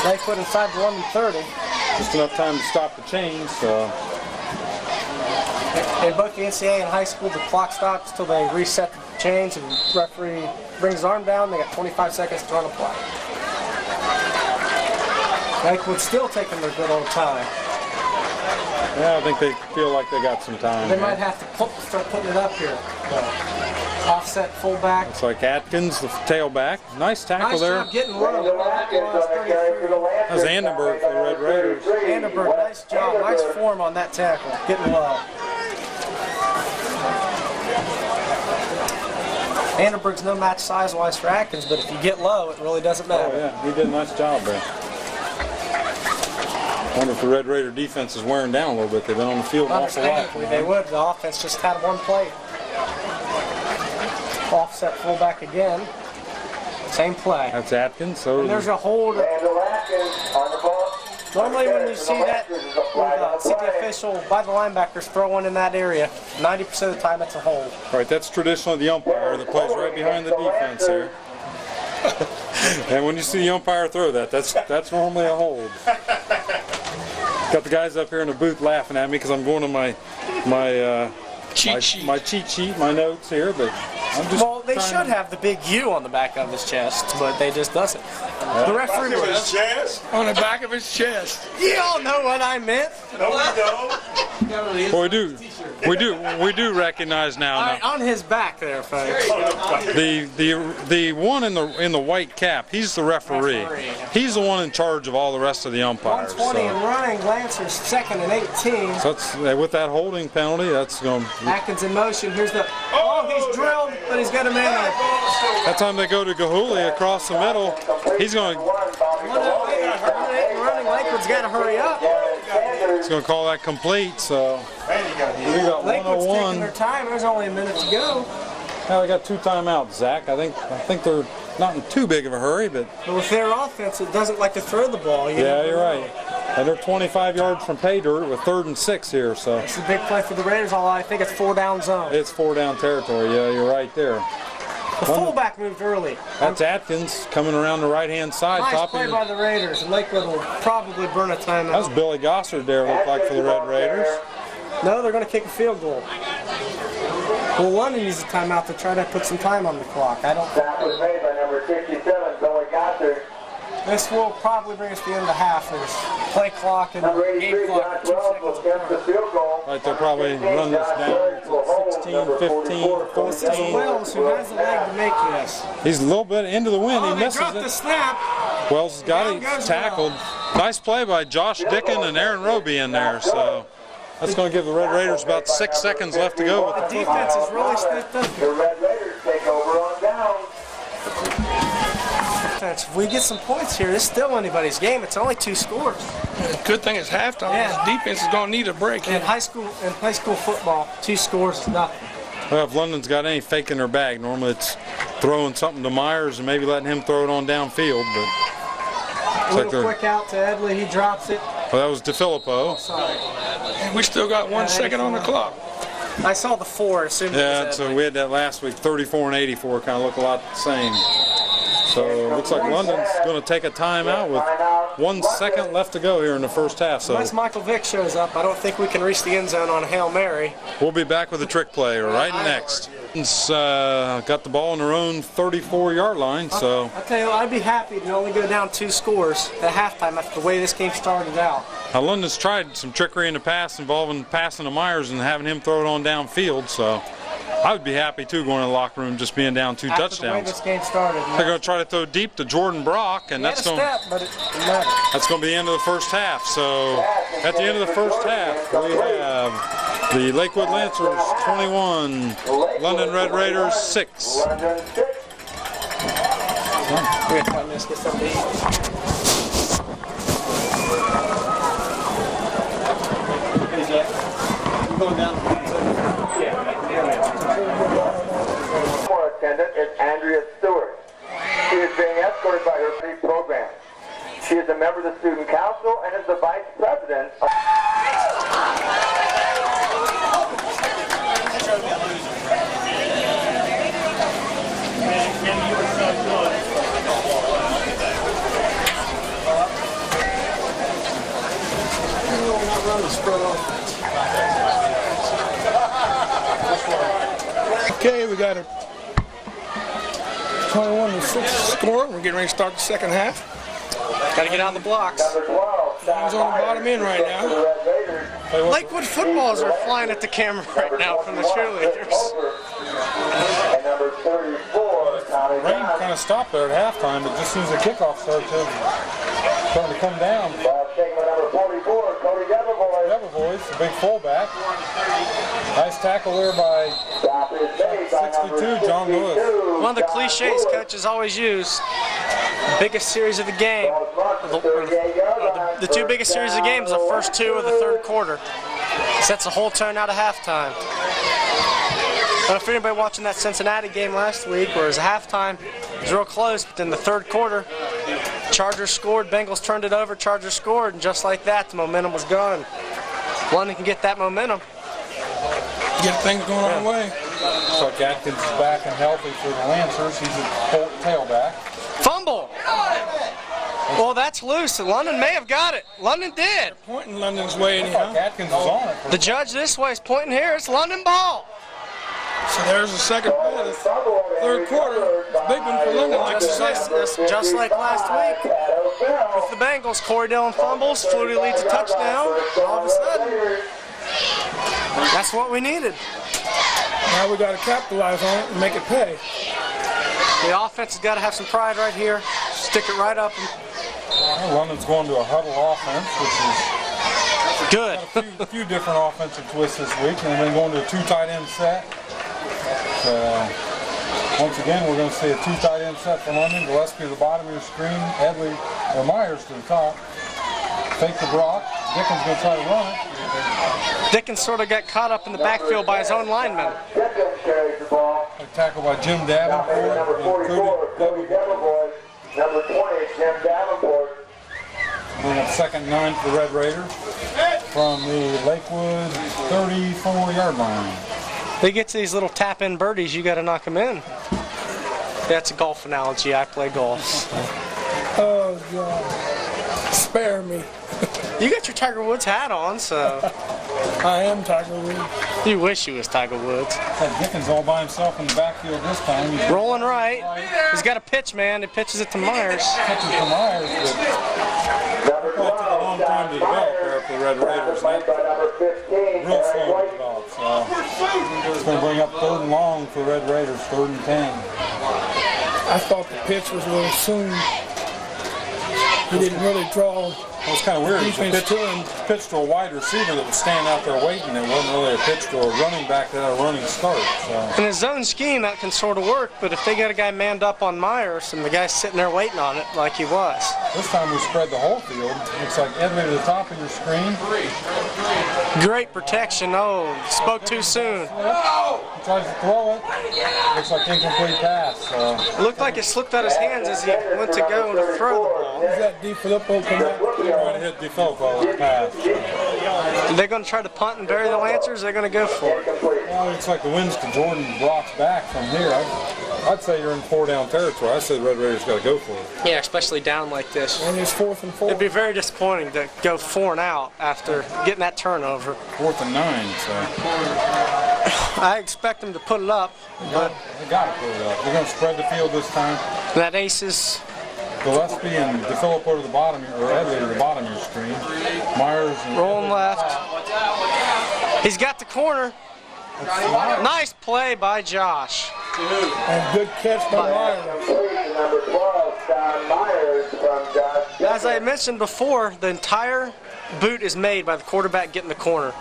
Lakewood inside the 1:30. Just enough time to stop the change. So. In both the NCAA and high school, the clock stops until they reset the change, and the referee brings his arm down. They got 25 seconds to run a play. Lakewood still taking their good old time. Yeah, I think they feel like they got some time. They might have to start putting it up here. Offset fullback. It's like Atkins, the tailback. Nice tackle there. Nice job getting low. That was Anderberg for the Red Raiders. Anderberg, nice job. Nice form on that tackle. Getting low. Anderberg's no match size-wise for Atkins, but if you get low, it really doesn't matter. Oh, yeah, he did a nice job there. I wonder if the Red Raider defense is wearing down a little bit. They've been on the field an awful lot. They would. The offense just had one play. Offset fullback again. Same play. That's Atkins. So and there's a hold. Normally when you see that, see the official by the linebackers throw one in that area, 90% of the time it's a hold. Right, that's traditionally the umpire that plays right behind the defense here. And when you see the umpire throw that, that's normally a hold. Got the guys up here in the booth laughing at me because I'm going to my cheat sheet, my notes here, but I'm just. Well, they should have the big U on the back of his chest, but they just doesn't. The referee was on the back of his chest. You all know what I meant. No, we don't. Well, we do recognize now. Right, on his back there, folks. The one in the white cap, he's the referee. He's the one in charge of all the rest of the umpires. 120 and running. Lancer's second and 18. So that's with that holding penalty. That's going. Atkins in motion. Here's the. Oh, he's drilled, but he's got a man on it. That time they go to Gahuli across the middle. He's going. Running Lakewood's got to hurry up. He's going to call that complete. So we got Lakewood's 101. taking their time. There's only a minute to go. Now they got 2 timeouts, Zach. I think they're not in too big of a hurry, but with their offense, it doesn't like to throw the ball. Yeah, you're right. And they're 25 yards from pay dirt with 3rd and 6 here. So it's a big play for the Raiders. Although I think it's 4-down zone. It's 4-down territory. Yeah, you're right there. The fullback moved early. That's Atkins coming around the right-hand side. Nice play by the Raiders. And Lakewood will probably burn a timeout. That's Billy Gossard there, looked like, for the Red Raiders. No, they're going to kick a field goal. Well, London used a timeout to try to put some time on the clock. I don't. That was made by number 67, Billy Gossard. This will probably bring us to the end of the half. There's play clock and game clock. 2 seconds. Right, they'll probably run this down to 16, 15, 14. This is Wells who has the leg to make this. He's a little bit into the wind. He misses dropped it. The snap. Wells has got it tackled. Nice play by Josh Dicken and Aaron Roby in there. So that's going to give the Red Raiders about 6 seconds left to go. With the defense is really stepped up. The Red Raiders take over on down. If we get some points here, it's still anybody's game. It's only 2 scores. Good thing it's halftime. Yeah. The defense is going to need a break. In high school football, 2 scores is nothing. Well, if London's got any fake in their bag, normally it's throwing something to Myers and maybe letting him throw it on downfield. But a little quick out to Edley. He drops it. Well, that was DeFilippo. And we still got 1 second on the clock. I saw the 4 as soon as Yeah, so we had that last week. 34 and 84 kind of look a lot the same. So it looks like London's going to take a timeout with 1 second left to go here in the first half. So unless Michael Vick shows up, I don't think we can reach the end zone on a Hail Mary. we'll be back with a trick play right next. Got the ball on their own 34-yard line. So I'll tell you what, I'd be happy to only go down 2 scores at halftime after the way this game started out. now London's tried some trickery in the past involving passing to Myers and having him throw it on downfield. So I would be happy too going to the locker room just being down 2 After touchdowns. the way this game started. They're going to try to throw deep to Jordan Brock, and that's going to be the end of the first half. So at the end of the first half, we have the Lakewood Lancers 21, London Red Raiders 6. London 6. We have 5 minutes to get something to eat. Hey, Jack. I'm going down. More attendant is Andrea Stewart. She is being escorted by her free program. She is a member of the student council and is the vice president of Okay, we got a 21-6 score. We're getting ready to start the second half. Got to get out of the blocks. number 12. He's on the bottom end right now. The Red Raiders. Lakewood footballs are flying at the camera right now from the cheerleaders. And number 34, Tommy Rain Johnson. kind of stopped there at halftime, but just as soon as the kickoff started starting to come down, Taking number 44, Cody Deverboy. Deverboy's the big fullback. Nice tackle there by 62, John Lewis. One of the cliches coaches always use. The biggest series of the game, the 2 biggest series of the game is the first 2 of the third quarter. Sets the whole tone out of halftime. I don't know if anybody watching that Cincinnati game last week, where it was halftime, it was real close, but then the third quarter, Chargers scored, Bengals turned it over, Chargers scored, and just like that, the momentum was gone. London can get that momentum. Get things going our way. So Atkins is back and healthy for the Lancers. He's a tailback. Fumble! Well, that's loose. London may have got it. London did. Pointing London's way anyhow. Atkins is on it. The judge this way is pointing here. It's London ball. So there's the second play of the third quarter. Big one for London, like you said. Just like last week with the Bengals, Corey Dillon fumbles, Flutie leads a touchdown. All of a sudden, that's what we needed. Now we got to capitalize on it and make it pay. The offense has got to have some pride right here. Stick it right up. London's going to a huddle offense, which is Good. a few different offensive twists this week, and then going to a 2 tight end set. Once again, we're going to see a 2 tight end set for London. Gillespie to the bottom of your screen, Edley or Myers to the top. Fake the Brock. Dickens going to try to run it. Dickens sort of got caught up in the backfield by his own lineman. Dickens carries the ball. A tackle by Jim Davenport. Number 44, Cody Deverboy. Number 20, Jim Davenport. Bring up 2nd and 9 for the Red Raiders from the Lakewood 34-yard line. They get to these little tap-in birdies, you got to knock them in. That's a golf analogy. I play golf. Oh, God. Spare me. You got your Tiger Woods hat on, so I am Tiger Woods. you wish you was Tiger Woods. Had Dickens all by himself in the backfield this time. He's Rolling right. He's got a pitch, man. He pitches it to Myers. catching for Myers, but Number it took a long time to develop there for the Red Raiders. by number 15, Real slow to Eric develop. So it's going to bring up 3rd and long for the Red Raiders, 3rd and 10. I thought the pitch was a little soon. He didn't really draw. It was kind of weird. It was a Defense to him. pitch to a wide receiver that was standing out there waiting. It wasn't really a pitch to a running back that had a running start. So. In a zone scheme, that can sort of work, but if they got a guy manned up on Myers and the guy's sitting there waiting on it like he was. This time we spread the whole field. Looks like Edley to the top of your screen. Great protection. Oh, spoke too soon. He tries to throw it. Looks like incomplete pass. So. It looked like it slipped out of his hands as he went to go to throw the ball. Is that DeFilippo come back? Trying to hit default ball with the pass. They're going to try to punt and bury the Lancers. They're going to go for it. Well, it looks like the wind's to Jordan Brock's back from here. I'd say you're in 4-down territory. I say the Red Raiders got to go for it. Yeah, especially down like this. And it's 4th and 4. It'd be very disappointing to go 4 and out after getting that turnover. 4th and 9, so I expect them to put it up, but they got to put it up. They're going to spread the field this time. that Aces. Gillespie and DeFilippo to the bottom, or Edley to the bottom of your screen. Myers and Rolling left. He's got the corner. Nice play by Josh. And good catch by Myers. Number 12, John Myers from Josh. As I mentioned before, the entire boot is made by the quarterback getting the corner.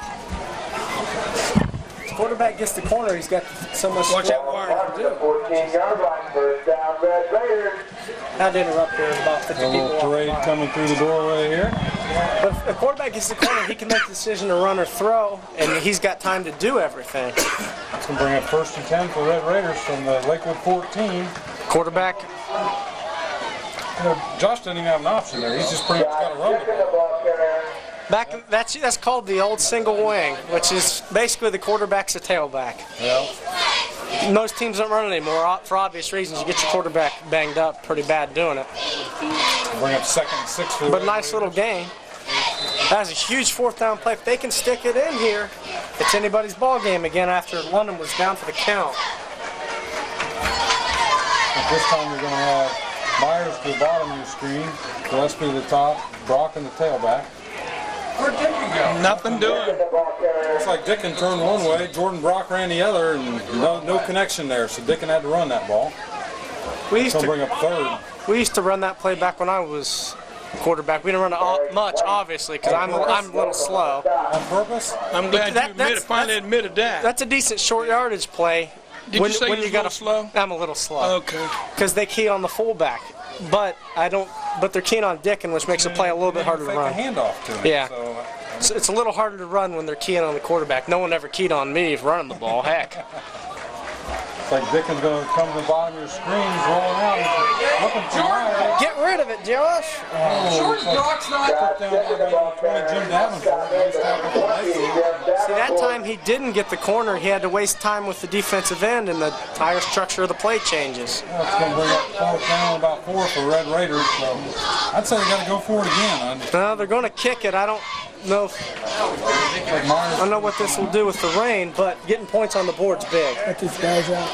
The quarterback gets the corner, he's got so much. Watch out, Myers. 14-yard line, first down, Red Raiders. Not to interrupt there, about 50 a people. little parade coming through the doorway here. But if the quarterback gets the corner, he can make the decision to run or throw, and he's got time to do everything. It's going to bring up 1st and 10 for Red Raiders from the Lakewood 14. Quarterback. You know, Josh doesn't even have an option there. He's just pretty much got to run the ball. That's called the old single wing, which is basically the quarterback's a tailback. Yeah. Most teams don't run it anymore for obvious reasons. You get your quarterback banged up pretty bad doing it. Bring up 2nd and 6 for the But Red nice little Raiders. game. That's a huge 4th down play. If they can stick it in here, it's anybody's ball game again after London was down for the count. At this time you're going to have Myers to the bottom of your screen, Gillespie to the top, Brock in the tailback. Where'd Dickin go? Nothing doing. Looks like Dickin turned one way, Jordan Brock ran the other, and no connection there, so Dickin had to run that ball. We used He'll bring to up 3rd. run that play back when I was quarterback. We didn't run it much, obviously, because I'm a little slow. On purpose? I'm glad you finally admitted that. That's a decent short yardage play. Did you say you was a little slow? I'm a little slow. Okay. Because they key on the fullback, but they're keying on Dickin, which makes the play a little bit harder to Fake a run. handoff to him. Yeah. So, It's a little harder to run when they're keying on the quarterback. No one ever keyed on me running the ball. Heck. it's like Dickin's going to come to the bottom of your screen, he's rolling out, he's looking for Myers. Get rid of it, Josh. Jordan Brock's not. Put down there about 20 Jim Davenport. See, that time he didn't get the corner. He had to waste time with the defensive end, and the entire structure of the play changes. Well, it's going to bring up 4th down, about 4 for Red Raiders. So I'd say they got to go for it again. No, they're going to kick it. I don't know. I don't know what this will do with the rain, but getting points on the board's big. Let these guys out.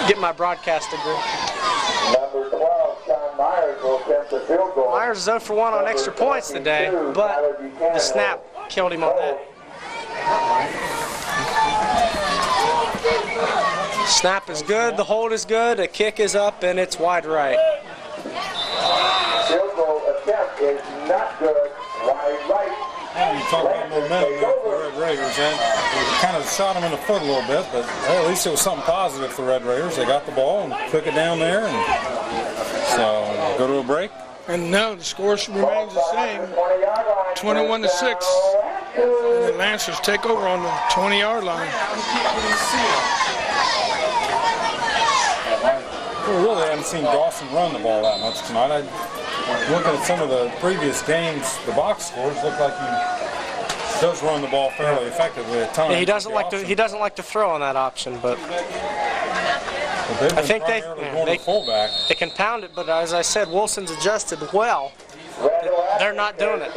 Get my broadcast degree. Number 12, John Myers will attempt the field goal. Myers is 0 for 1 on extra points today, but the snap killed him on that. Snap is good, the hold is good, the kick is up, and it's wide right. Field goal attempt is not good. Wide right. You talk about momentum there for the Red Raiders, and kind of shot them in the foot a little bit, but at least it was something positive for the Red Raiders. They got the ball and took it down there, and so go to a break. And no, the score remains the same, 21-6. The Lancers take over on the 20-yard line. We really haven't seen Dawson run the ball that much tonight. Looking at some of the previous games, the box scores look like he does run the ball fairly effectively at times. Yeah, he doesn't like to throw on that option, but I think they fullback. they can pound it. But as I said, Wilson's adjusted well. They're not doing it.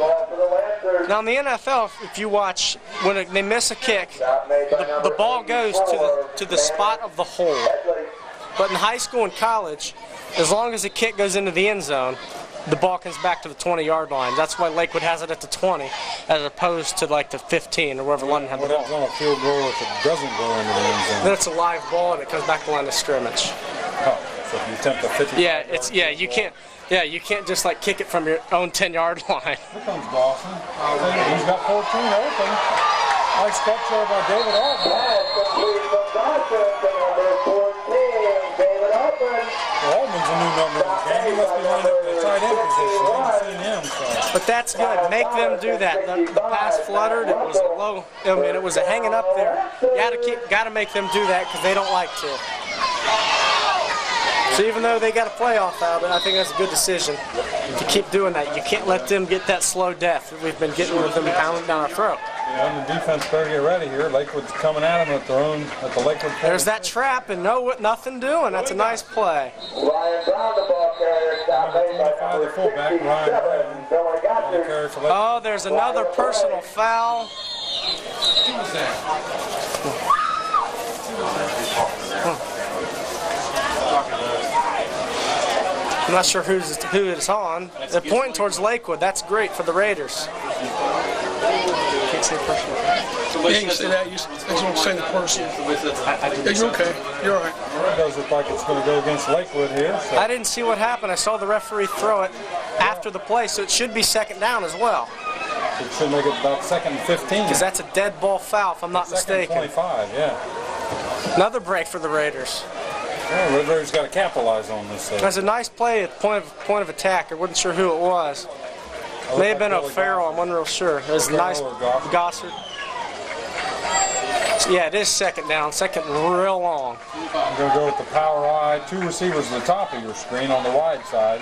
Now in the NFL, if you watch, when they miss a kick, the ball goes to the spot of the hole. But in high school and college, as long as the kick goes into the end zone, the ball comes back to the 20-yard line. That's why Lakewood has it at the 20, as opposed to like the 15 or wherever London had the What happens ball. on a field goal if it doesn't go into the end zone? Then it's a live ball and it comes back to line of scrimmage. Oh, so if you attempt a 50. You can't just like kick it from your own 10-yard line. Here comes Dawson. He's got 14 open. Nice catch there by David Altman. Altman's a new number in the game. He must be lined up in the tight end position. I haven't seen him. So. But that's good. Make them do that. The pass fluttered. It was a low. I mean, it was a hanging up there. You got to make them do that because they don't like to. So even though they got a playoff out, I think that's a good decision to keep doing that. You can't let them get that slow death that we've been getting with them pounding down our throat. Yeah, the defense better get ready here. Lakewood's coming at them at the Lakewood. There's that trap and nothing doing. That's a nice play. Ryan Brown, the ball carrier, stopped by The fullback, Ryan Brown. Oh, there's another personal foul. I'm not sure who it's on. They're pointing towards Lakewood. That's great for the Raiders. Can't say personal. You ain't say that. You don't say the person. Yeah, you're okay. You're all right. It does look like it's going to go against Lakewood here. So. I didn't see what happened. I saw the referee throw it after the play, so it should be second down as well. It should make it about 2nd and 15. Because that's a dead ball foul, if I'm not mistaken. 25, yeah. Another break for the Raiders. Well, the Raiders got to capitalize on this. That's a nice play at point of attack. I wasn't sure who it was. May have been O'Farrell. I wasn't real sure. It was nice. Gossard. Yeah, it is second down. Second real long. I'm going to go with the power I. 2 receivers at the top of your screen on the wide side.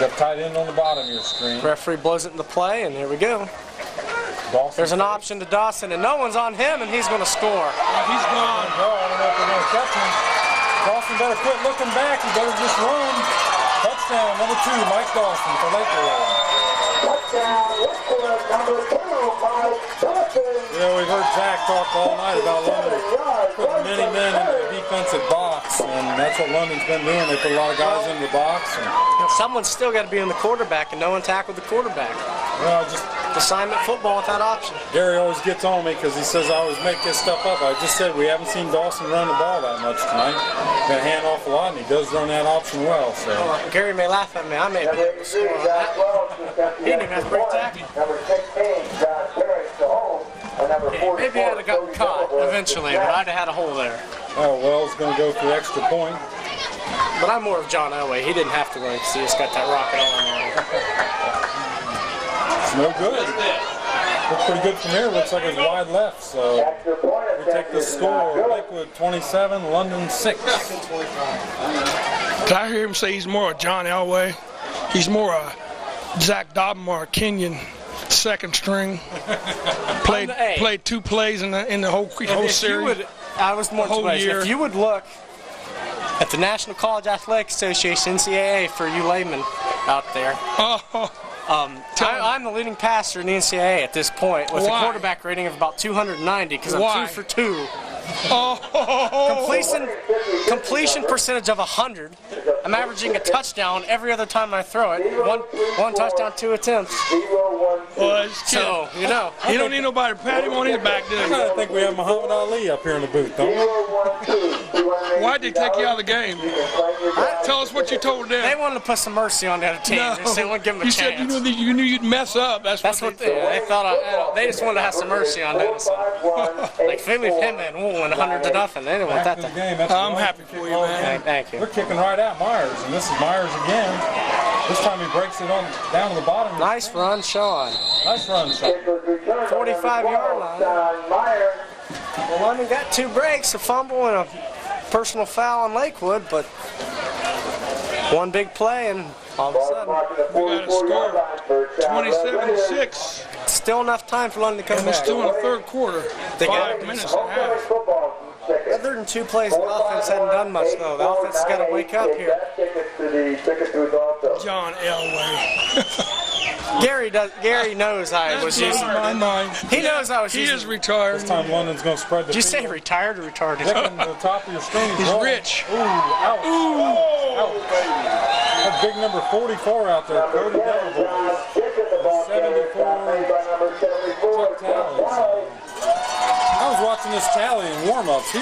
Got tight end on the bottom of your screen. Referee blows it in the play, and here we go. Dawson There's an option to Dawson, and no one's on him, and he's going to score. He's gone. I don't know if they're going to catch him. Dawson better quit looking back. He better just run. Touchdown, number 2, Mike Dawson for Lakewood. touchdown, Lakewood, number 2, Mike Dawson. You know, we've heard Zach talk all night about London putting many men in the defensive box, and that's what London's been doing. They put a lot of guys in the box. And, someone's still got to be in the quarterback, and no one tackled the quarterback. well, just Assignment football with that option. Gary always gets on me because he says I always make this stuff up. I just said we haven't seen Dawson run the ball that much tonight. Going to hand off a lot, and he does run that option well. So Gary may laugh at me. I may be able to score on that. He didn't even have to break tackle. Number 16, John Perry to hold. And number 44, Maybe I'd have gotten caught eventually, but I'd have had a hole there. oh, Wells going to go for the extra point. But I'm more of John Elway. He didn't have to run because he just got that rocket arm on him. It's no good. Looks pretty good from here. Looks like it's wide left. So we take the score. Lakewood 27, London 6. Did I hear him say he's more a John Elway? He's more a Zach Dobbin or a Kenyon second string. Played 2 plays in the whole series. I was more whole year. If you would look at the National College Athletic Association, NCAA, for you laymen out there. Oh, I'm the leading passer in the NCAA at this point with Why? a quarterback rating of about 290 because I'm Why? 2 for 2. oh. Completion percentage of 100. I'm averaging a touchdown every other time I throw it. One touchdown, 2 attempts. Well, So, you know. you don't need nobody to pat him on his back, do you? I think we have Muhammad Ali up here in the booth, don't we? Why'd they take you out of the game? Tell us what you told them. They wanted to put some mercy on the other team. No. They wouldn't give them a you chance. said you knew you'd mess up. That's what They thought. They just wanted to have some mercy on them. So. Like if they leave him in, we'll win 100 to nothing. They didn't want Back that. to the game. That's I'm the happy for you, man. Thank you. They're kicking right at Myers, and this is Myers again. This time he breaks it on down to the bottom. Nice run, Sean. Nice run, Sean. 45-yard line. Well, London got 2 breaks, a fumble and a personal foul on Lakewood, but one big play and all of a sudden, We got a score 27-6. still enough time for London to come And we're back. still in the third quarter. They got 5 minutes and a half. Other than 2 plays, the offense hadn't done much though. The offense has got to wake up here. John Elway. Gary knows I was That's using. my mind. He knows I was He using. is retired. This time London's going to spread the Did you field. say retired or retarded? Dicking to the top of your screen. He's rolling. rich. Ooh, ouch. Ouch. That big number 44 out there, Cody Devil. 74 Chuck Talley. I was watching this Talley in warm-ups. He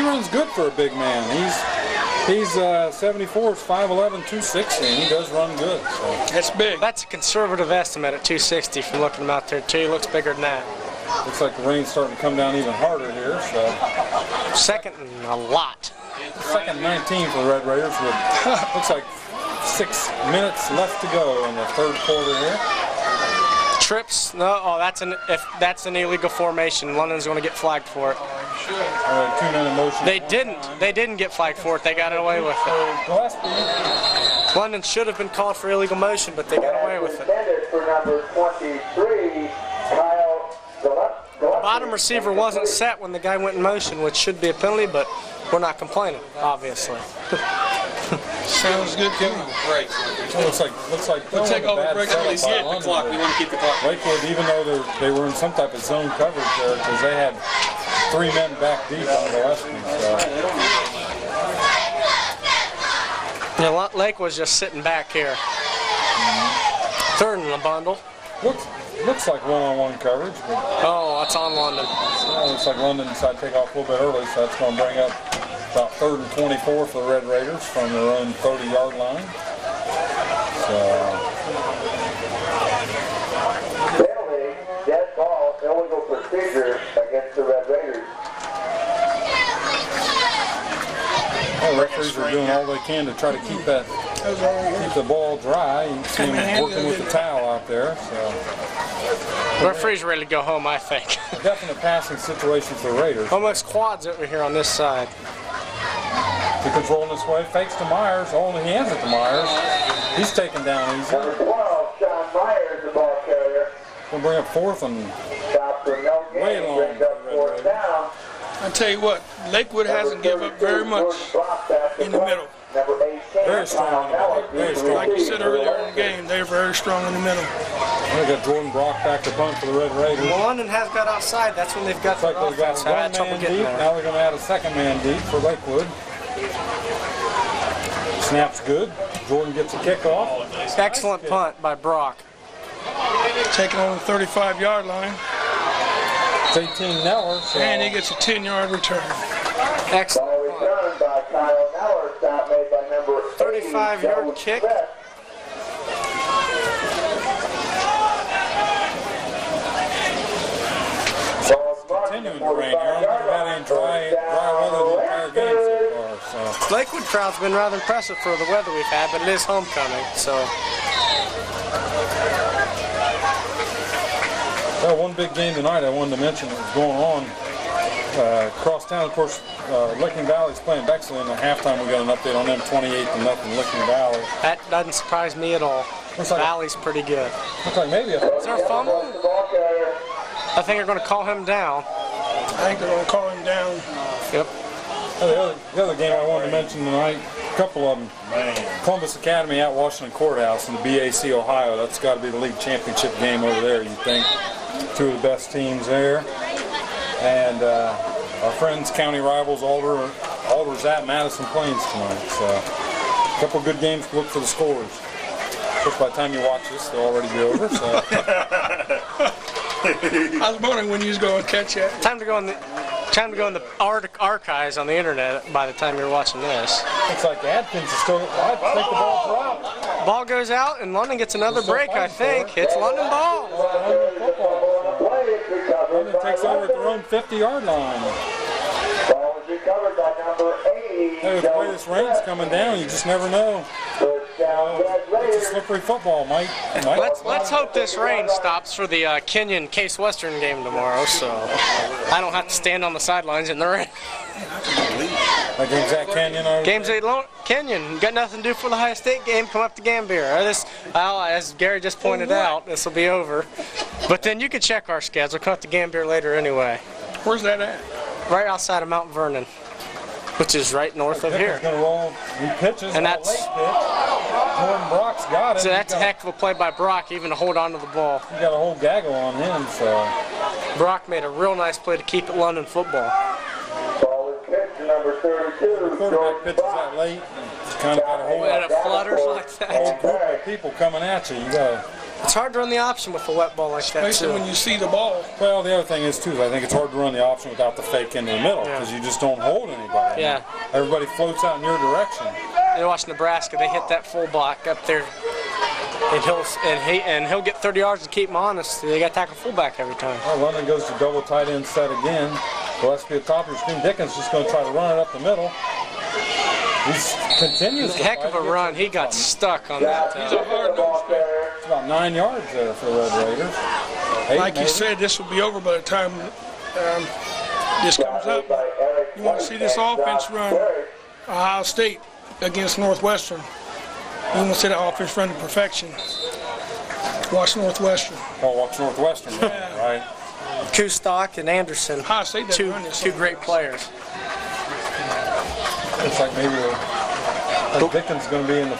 runs good for a big man. He's 74, 5'11", 260, and he does run good. So. That's big. That's a conservative estimate at 260 from looking him out there too. He looks bigger than that. Looks like the rain's starting to come down even harder here. So Second and a lot. second 19 for the Red Raiders with looks like 6 minutes left to go in the third quarter here. Trips? No. Oh, if that's an illegal formation. London's going to get flagged for it. 2 men in motion. They didn't get flagged for it. They got away with it. London should have been called for illegal motion, but they got away with it. For number 23, Kyle Gillespie. Bottom receiver wasn't set when the guy went in motion, which should be a penalty, but we're not complaining, obviously. Sounds good to me. Break. Looks like We'll take all the breaks and setup hit by the clock. We London. want to keep the clock. Lakewood, even though they were in some type of zone coverage there, because they had 3 men back deep on Gillespie. Yeah, Lake was just sitting back here. Third in the bundle. Looks like one-on-one coverage, but Oh, that's on London. looks like London decided to take off a little bit early, so that's going to bring up about 3rd and 24 for the Red Raiders from their own 30-yard line. Penalty, dead ball, illegal procedure against the Red Raiders. The referees are doing all they can to try to keep the ball dry. You can see them working with the towel out there. So Referee's ready to go home, I think. a definite passing situation for the Raiders. Almost quads over here on this side. He controlling this way, fakes to Myers, only hands it to Myers. He's taken down easy. Number 12, Sean Myers, the ball carrier. Going to bring up 4th and Stop for no way gain, long. brings up 4th down. I tell you what, Lakewood hasn't given up very much in the middle. Number 18, Very strong in the middle. Very strong. Like you said earlier in the game, they're very strong in the middle. We got Jordan Brock back to punt for the Red Raiders. Well, London has got outside. That's when they've got Looks like their they've got offense. I had one trouble man getting deep. there. Now they're going to add a 2nd man deep for Lakewood. Snap's good. Jordan gets a kickoff. Excellent punt by Brock. Taking on the 35-yard line, It's 18 Neller. So and he gets a 10-yard return. Excellent Ball punt. returned by Kyle Neller. Stop made by number 35-yard kick. continuing to rain here. We've had any dry weather the entire game so far. So. Lakewood crowd's been rather impressive for the weather we've had, but it is homecoming, so. Well, one big game tonight I wanted to mention that was going on across town. Of course, Licking Valley's playing Bexley in the halftime. We got an update on them, 28-0 Licking Valley. That doesn't surprise me at all. Looks like, Valley's pretty good. looks like maybe a Is there a fumble? I think they're going to call him down. I think they're going to call him down. Yep. The other game I wanted to mention tonight, a couple of them. Columbus Academy at Washington Courthouse in the BAC, Ohio. That's got to be the league championship game over there, you think. 2 of the best teams there. And our friends, county rivals, Alder's at Madison Plains tonight. So a couple of good games to look for the scores. Of course, by the time you watch this, they'll already be over. So. I was wondering when you was going to catch that. Time to go in the archives on the internet by the time you're watching this. Looks like Adkins is still. I think the ball dropped. Ball goes out and London gets another break, I think. It's London ball. London takes over at their own 50-yard line. Ball was recovered by number 80. Hey, with the way this rain's coming down, you just never know. It's a slippery football, Mike. Let's hope this rain stops for the Kenyon Case Western game tomorrow, so I don't have to stand on the sidelines in the rain. That game's at Canyon. Game's at Kenyon. Got nothing to do for the Ohio State game. Come up to Gambier. As Gary just pointed out, this will be over. But then you can check our schedule. Come up to Gambier later anyway. Where's that at? Right outside of Mount Vernon, which is right north of here. Going to roll. He pitches. And that's- late pitch. Jordan Brock's got it. So that's a heck of a play by Brock, even to hold on to the ball. You got a whole gaggle on him. So Brock made a real nice play to keep it London football. Ball was kicked to number 32. quarterback pitches that late. It's kind of got a whole And it flutters like that. group of people coming at you. You got. It's hard to run the option with a wet ball like that, Especially too. when you see the ball. Well, the other thing is too, I think it's hard to run the option without the fake into the middle because you just don't hold anybody. Yeah. Everybody floats out in your direction. You watch Nebraska, they hit that full block up there, and he'll get 30 yards to keep him honest. They got to tackle fullback every time. Well, London goes to double tight end set again. Gillespie at top of your screen. Dickens just going to try to run it up the middle. He continues. Heck of a run. He got stuck on that. He's a hard-nosed player. about 9 yards there for the Red Raiders. 8 Like you maybe. said, this will be over by the time this comes up. You want to see this offense run Ohio State against Northwestern. You want to see that offense run to perfection. Watch Northwestern. Oh, watch Northwestern, right? Kustock and Anderson, Ohio State doesn't two run this great players. Looks like maybe Dickens going to be in the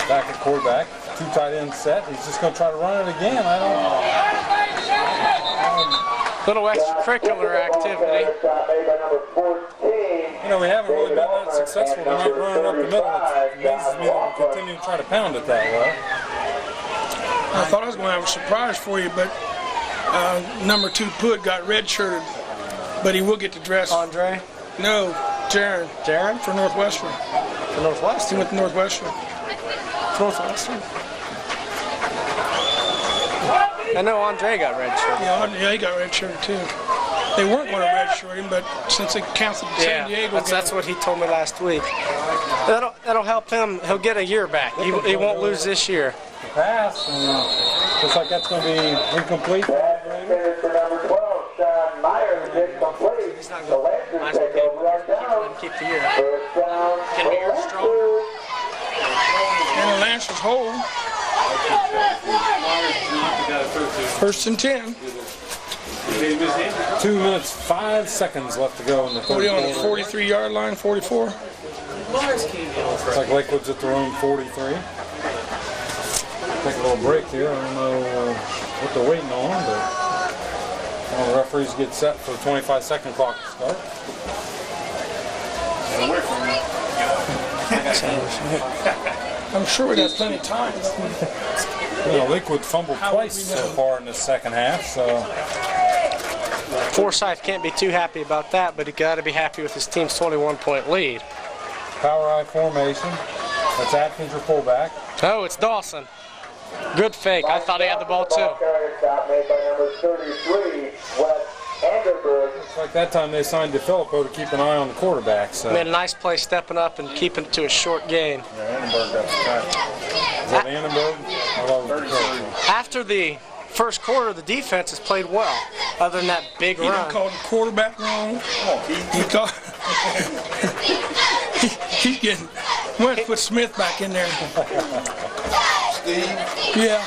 back at quarterback. 2 tight end set. He's just going to try to run it again. I don't know. Little extracurricular activity. You know, we haven't really been that successful tonight running up the middle. It amazes me that we continue to try to pound it that way. I thought I was going to have a surprise for you, but number 2 Put got redshirted, but he will get to dress. Andre? No, Jaron. Jaron? For Northwestern. For Northwestern? He went to Northwestern. Northwestern? I know Andre got redshirted. Yeah, he got redshirted too. They weren't going to redshirt him, but since they canceled the San Diego game. That's what he told me last week. That'll help him. He'll get a year back. He won't lose this year. The pass, and looks like that's going to be incomplete. For number 12, Sean Myers is complete. He's not The going Lancers take over on down. keep the year. First down. Can the year strong? And the Lancers hold. First and 10. 2 minutes, 5 seconds left to go in the third On the quarter. 43-yard line, 44. Looks like Lakewood's at their own 43. Take a little break here. I don't know what they're waiting on, but the referees get set for the 25-second clock to start. I'm sure we got plenty of time. You know, Lakewood fumbled twice so far in the second half, so Forsyth can't be too happy about that, but he got to be happy with his team's 21-point lead. power I formation. That's Atkins, your fullback. Oh, it's Dawson. Good fake. I thought he had the ball too. Carrier stop made by number 33, Wes Anderberg. Looks like that time they signed DeFilippo to keep an eye on the quarterback. So. Made a nice play stepping up and keeping it to a short gain. Annenberg got the tackle. Is that Annenberg? After the first quarter, the defense has played well, other than that big He done run. called the quarterback wrong. He called. He's getting. We have to put Smith back in there. Yeah.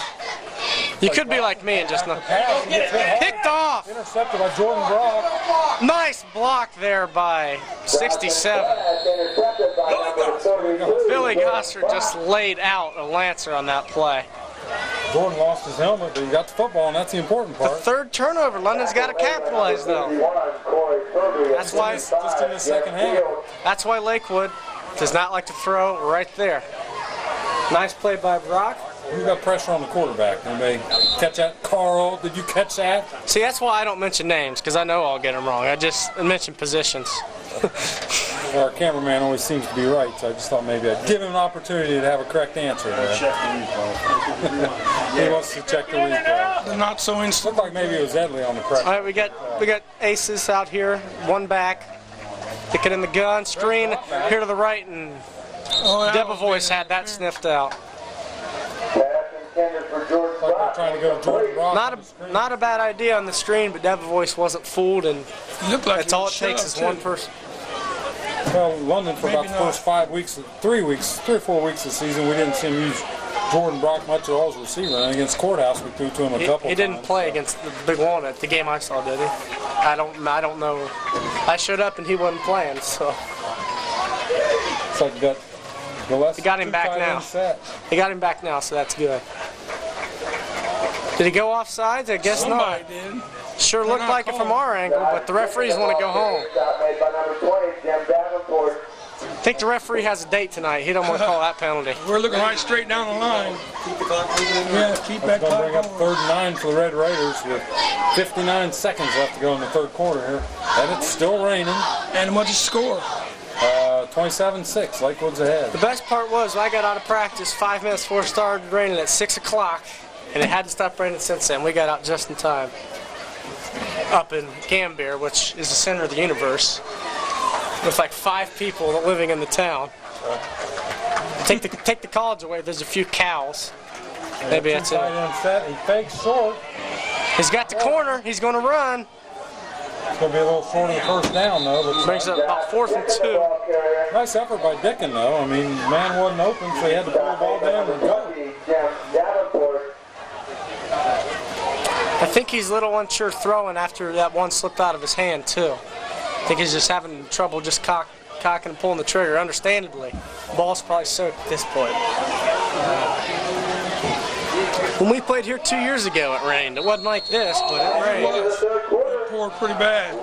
You could be like me and just not. Picked off. Intercepted by Jordan Brock. Nice block there by 67. Intercepted by number 32. Billy Gossard just laid out a Lancer on that play. Jordan lost his helmet, but he got the football, and that's the important part. Third turnover. London's got to capitalize though. That's why. Just in the second half. That's why Lakewood does not like to throw right there. Nice play by Brock. Who got pressure on the quarterback? Anybody catch that? Carl, did you catch that? See, that's why I don't mention names, because I know I'll get them wrong. I just mention positions. Well, our cameraman always seems to be right, so I just thought maybe I'd give him an opportunity to have a correct answer there. He wants to check the replay. They're not so instant. Looked like maybe it was Edley on the pressure. All right, we got aces out here. One back. Stick it in the gun. Screen here to the right, and Debevoise had that sniffed out. Intended for George Like they're trying to go to Jordan Brock. Not a bad idea on the screen, but Debevoise wasn't fooled, and Looked like that's all it takes is one person. Well, London for about the Maybe first 5 weeks, 3 or 4 weeks of the season, we didn't see him use Jordan Brock much at all as a receiver. And against Courthouse, we threw to him a couple times. He didn't play against the Big One at the game I saw, did he? I don't know. I showed up and he wasn't playing, so. It's like that. He got him back now. He got him back now, so that's good. Did he go offsides? I guess Somebody not. did. Sure looked like it from our angle, but the referees want to go home. Stop made by number 20, Jim Davenport. I think the referee has a date tonight. He don't want to call that penalty. We're looking right straight down the line. Keep the clock moving. Yeah, keep that Going to clock bring up going. 3rd and 9 for the Red Raiders with 59 seconds left to go in the third quarter here. And it's still raining. And what's the score? 27-6. Lakewood's ahead. The best part was I got out of practice 5 minutes before it started raining at 6 o'clock, and it hadn't stopped raining since then. We got out just in time. Up in Gambier, which is the center of the universe, with like 5 people living in the town. Take the college away, there's a few cows. Maybe that's it. Tight end set. He fakes short. He's got the corner. He's going to run. It's going to be a little short of the first down, though. But Brings up about 4th and 2. nice effort by Dickin, though. I mean, man wasn't open, so he had to pull the ball down and go. I think he's a little unsure throwing after that one slipped out of his hand, too. I think he's just having trouble just cocking and pulling the trigger, understandably. The ball's probably soaked at this point. When we played here 2 years ago, it rained. It wasn't like this, but it rained. It poured pretty bad.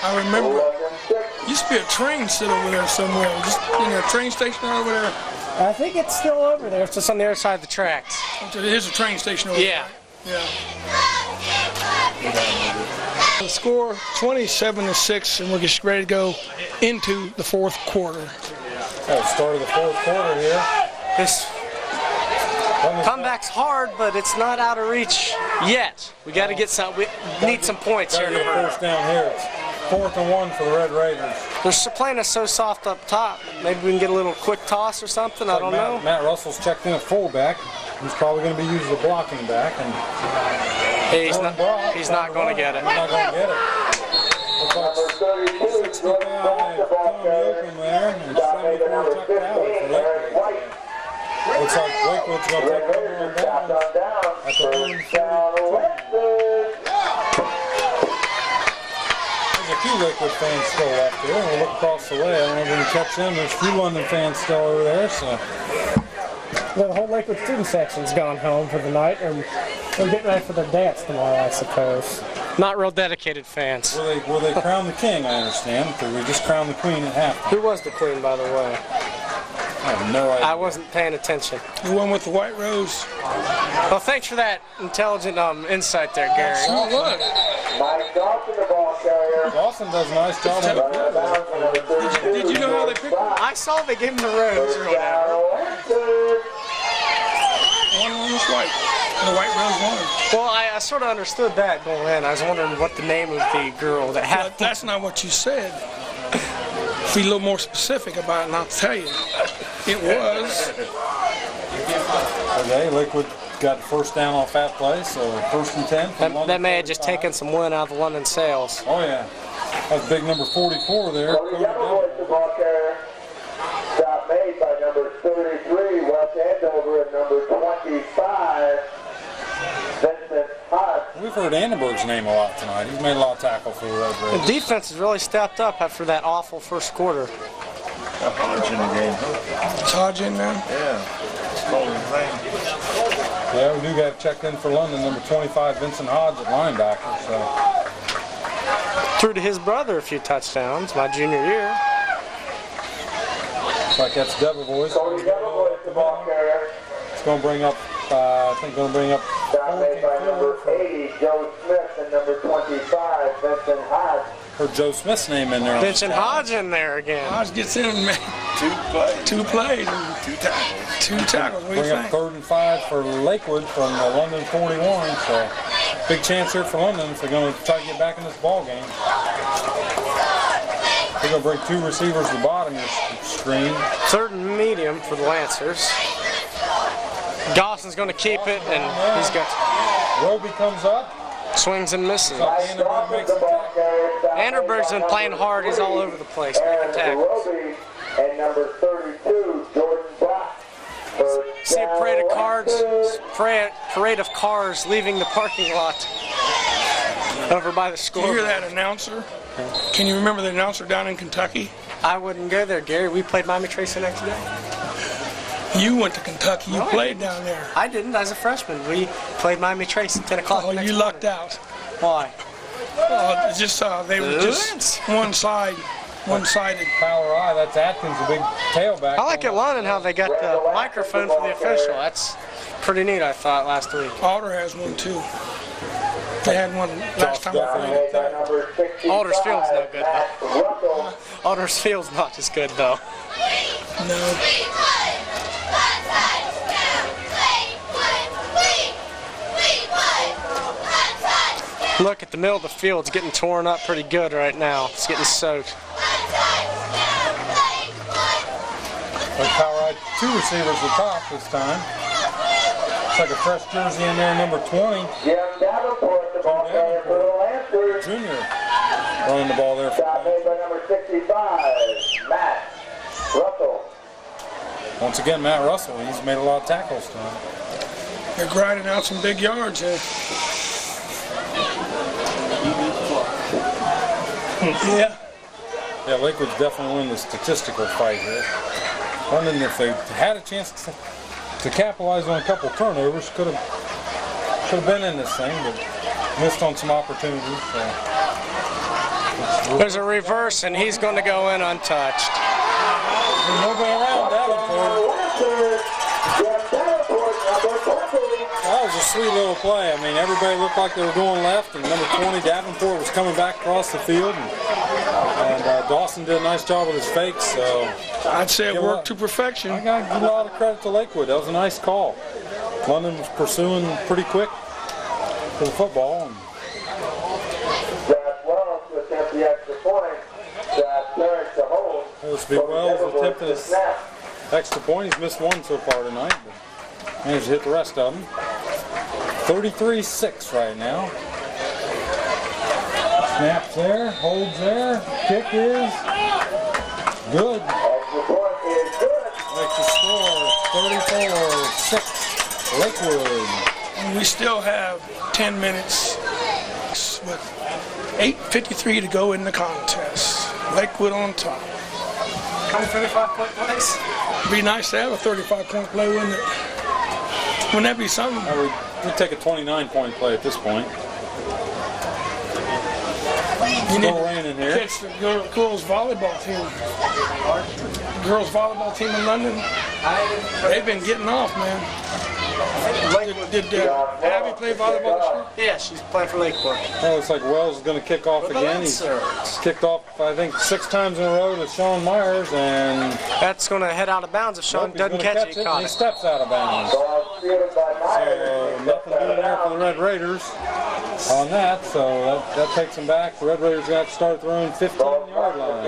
I remember it used to be a train sit over there somewhere, just in a train station over there. I think it's still over there. It's just on the other side of the tracks. There's a train station over there. Yeah. The score 27-6, and we're just ready to go into the 4th quarter. Start of the 4th quarter here. This comeback's hard, but it's not out of reach yet. We got to get some. We need some points here. First down here. It's 4th and 1 for the Red Raiders. They're playing us so soft up top. Maybe we can get a little quick toss or something. I don't know. Matt Russell's checked in at fullback. He's probably going to be used as a blocking back. And he's not going to get it. He's not going to get it. Looks like 65 open there, and 74 checked out for Lakewood. Looks like Lakewood's going to take over on down at the 142. There's a few Lakewood fans still left here. We'll look across the way. I don't know if we can catch them. There's a few London fans still over there. So. Well, the whole Lakewood student section's gone home for the night, and they're getting ready for their dance tomorrow, I suppose. Not real dedicated fans. Will they crown the king, I understand, because we just crowned the queen at halftime. Who was the queen, by the way? I have no idea. I wasn't paying attention. The one with the white rose. Well, thanks for that intelligent insight there, Gary. Sure was. Dawson does a nice job on the field. Did you know how they picked him? I saw they gave him the rose or whatever. One was white. The white rose won. Well, I sort of understood that going in. I was wondering what the name of the girl that had. But that's not what you said. Be a little more specific about it, and I'll tell you. It was. Okay, Lakewood got first down off that play, so 1st and 10. That may have just taken some wind out of the London sails. Oh, yeah. That's big number 44 there. The ball carrier. Stop made by number 33, Wes Andover, and number 25, Vincent Hodge. We've heard Annenberg's name a lot tonight. He's made a lot of tackles for the Red Raiders. The defense has really stepped up after that awful first quarter. Hodge in the game. Is Hodge in now? Yeah. It's called his name. Yeah, we do got checked in for London, number 25, Vincent Hodge at linebacker. So. Threw to his brother a few touchdowns my junior year. Looks like that's Debevoise. Cody Debevoise, the ball carrier. It's going to bring up, I think going to bring up. Stop made by number 80, Joe Smith, and number 25, Vincent Hodge. Heard Joe Smith's name in there. Vincent Hodge in there again. Hodge gets in, man. 2 plays. 2 tackles. 2 tackles. What do you Bring up think? 3rd and 5 for Lakewood from the London 41. So big chance here for London if they're going to try to get back in this ball game. They're going to bring 2 receivers to the bottom of the screen. 3rd and medium for the Lancers. Dawson's going to keep it, and he's got Roby comes up. swings and misses. Annenberg makes the tackle. Anderberg's been playing hard. He's all over the place, making tackles. And number 32, Jordan Block. See a parade of cars leaving the parking lot over by the You score. hear that announcer? Can you remember the announcer down in Kentucky? I wouldn't go there, Gary. We played Miami Trace the next day. You went to Kentucky. You No, I played didn't. down there. I didn't. As a freshman, we played Miami Trace at 10 o'clock. Oh, the next you lucked morning. out. Why? It's just they were just one-sided. Power eye, that's Atkins, the big tailback. I like at London how they got the microphone for the official. That's pretty neat, I thought, last week. Alder has one too. They had one last time I played. Alder's Field's no good, though. Alder's Field's not as good, though. No. Look at the middle of the field. It's getting torn up pretty good right now. It's getting soaked. Power eye, 2 receivers at the top this time. Looks like a fresh jersey in there, number 20. Jim Davenport, the ball carrier for the Lancers. Junior running the ball there. Stop made by number 65, Matt Russell. Once again, Matt Russell. He's made a lot of tackles tonight. They're grinding out some big yards here. Yeah. Yeah, Lakewood's definitely winning the statistical fight here. Wondering if they had a chance to capitalize on a couple turnovers, could have been in this thing, but missed on some opportunities. So. There's a reverse, and he's going to go in untouched. There's nobody around Davenport. That was a sweet little play. I mean, everybody looked like they were going left, and number 20, Davenport, was coming back across the field. And Dawson did a nice job with his fakes. So I'd say it worked to perfection. I got to give a lot of credit to Lakewood. That was a nice call. London was pursuing pretty quick for the football. Jack Wells to attempt the extra point. Jack Terrence to hold. Let's be Wells attempted his extra point. He's missed one so far tonight, but managed to hit the rest of them. 33-6 right now. Snaps there, holds there, kick is good. Extra point is good. Makes the score 34-6 Lakewood. And we still have 10 minutes with 8:53 to go in the contest. Lakewood on top. Come 35-point plays. It'd be nice to have a 35-point play, wouldn't it? Wouldn't that be something? We'd take a 29-point play at this point. You Still raining here. Catch the girls volleyball team. Girls volleyball team in London. They've been getting off, man. Did Abby play volleyball this year? Yeah, she's playing for Lakewood. Well, looks like Wells is going to kick off again. He's kicked off, I think, 6 times in a row to Sean Myers, and That's going to head out of bounds if Sean doesn't catch it. He and caught he it. steps out of bounds. So nothing to do there for the Red Raiders on that. So that takes them back. The Red Raiders got to start throwing 15-yard line.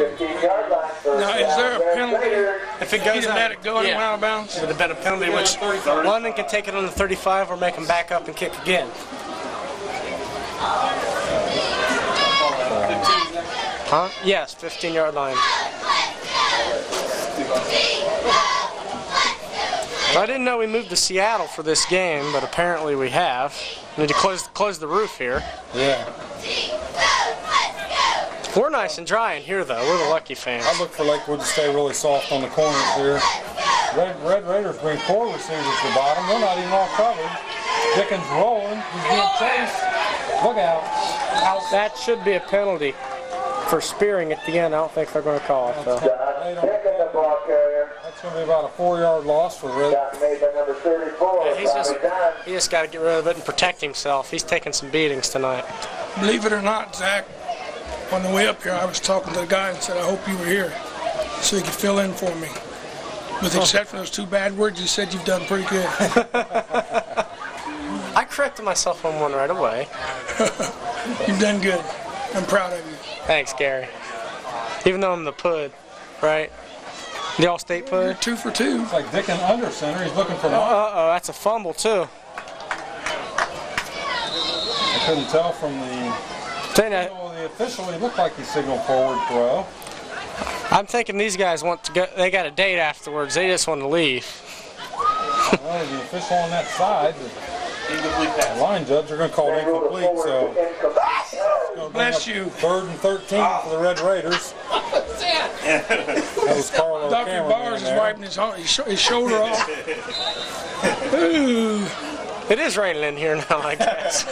Now, is there a penalty? If it He goes didn't let it go and it went out of bounds? it would have been a penalty, which London can take it on the 35 or make them back up and kick again. Huh? Yes, 15-yard line. I didn't know we moved to Seattle for this game, but apparently we have. We need to close the roof here. Yeah. We're nice and dry in here, though. We're the lucky fans. I look for Lakewood to stay really soft on the corners here. Red Raiders bring 4 receivers to the bottom. They're not even all covered. Dickens rolling. He's being chased. Look out. That should be a penalty for spearing at the end. I don't think they're going to call it, though. The ball carrier. That's going to be about a 4-yard loss for Red. Got made by number 34. He just got to get rid of it and protect himself. He's taking some beatings tonight. Believe it or not, Zach, on the way up here, I was talking to the guy and said, I hope you were here so you could fill in for me. With the exception of those 2 bad words, you said you've done pretty good. I corrected myself on one right away. You've done good. I'm proud of you. Thanks, Gary. Even though I'm the pud, right? The All-State You're pud. 2 for 2. It's like Dickens under center. He's looking for one. Uh-oh, that's a fumble, too. I couldn't tell from the official. He looked like he signaled forward throw. I'm thinking these guys want to go. They got a date afterwards. They just want to leave. Well, the official on that side, the line judge, are going to call it incomplete. So Bless you. 3rd and 13 for the Red Raiders. That was Carlo Dr. Cameron Bars is there. wiping his shoulder off. Ooh. It is raining in here now, I guess.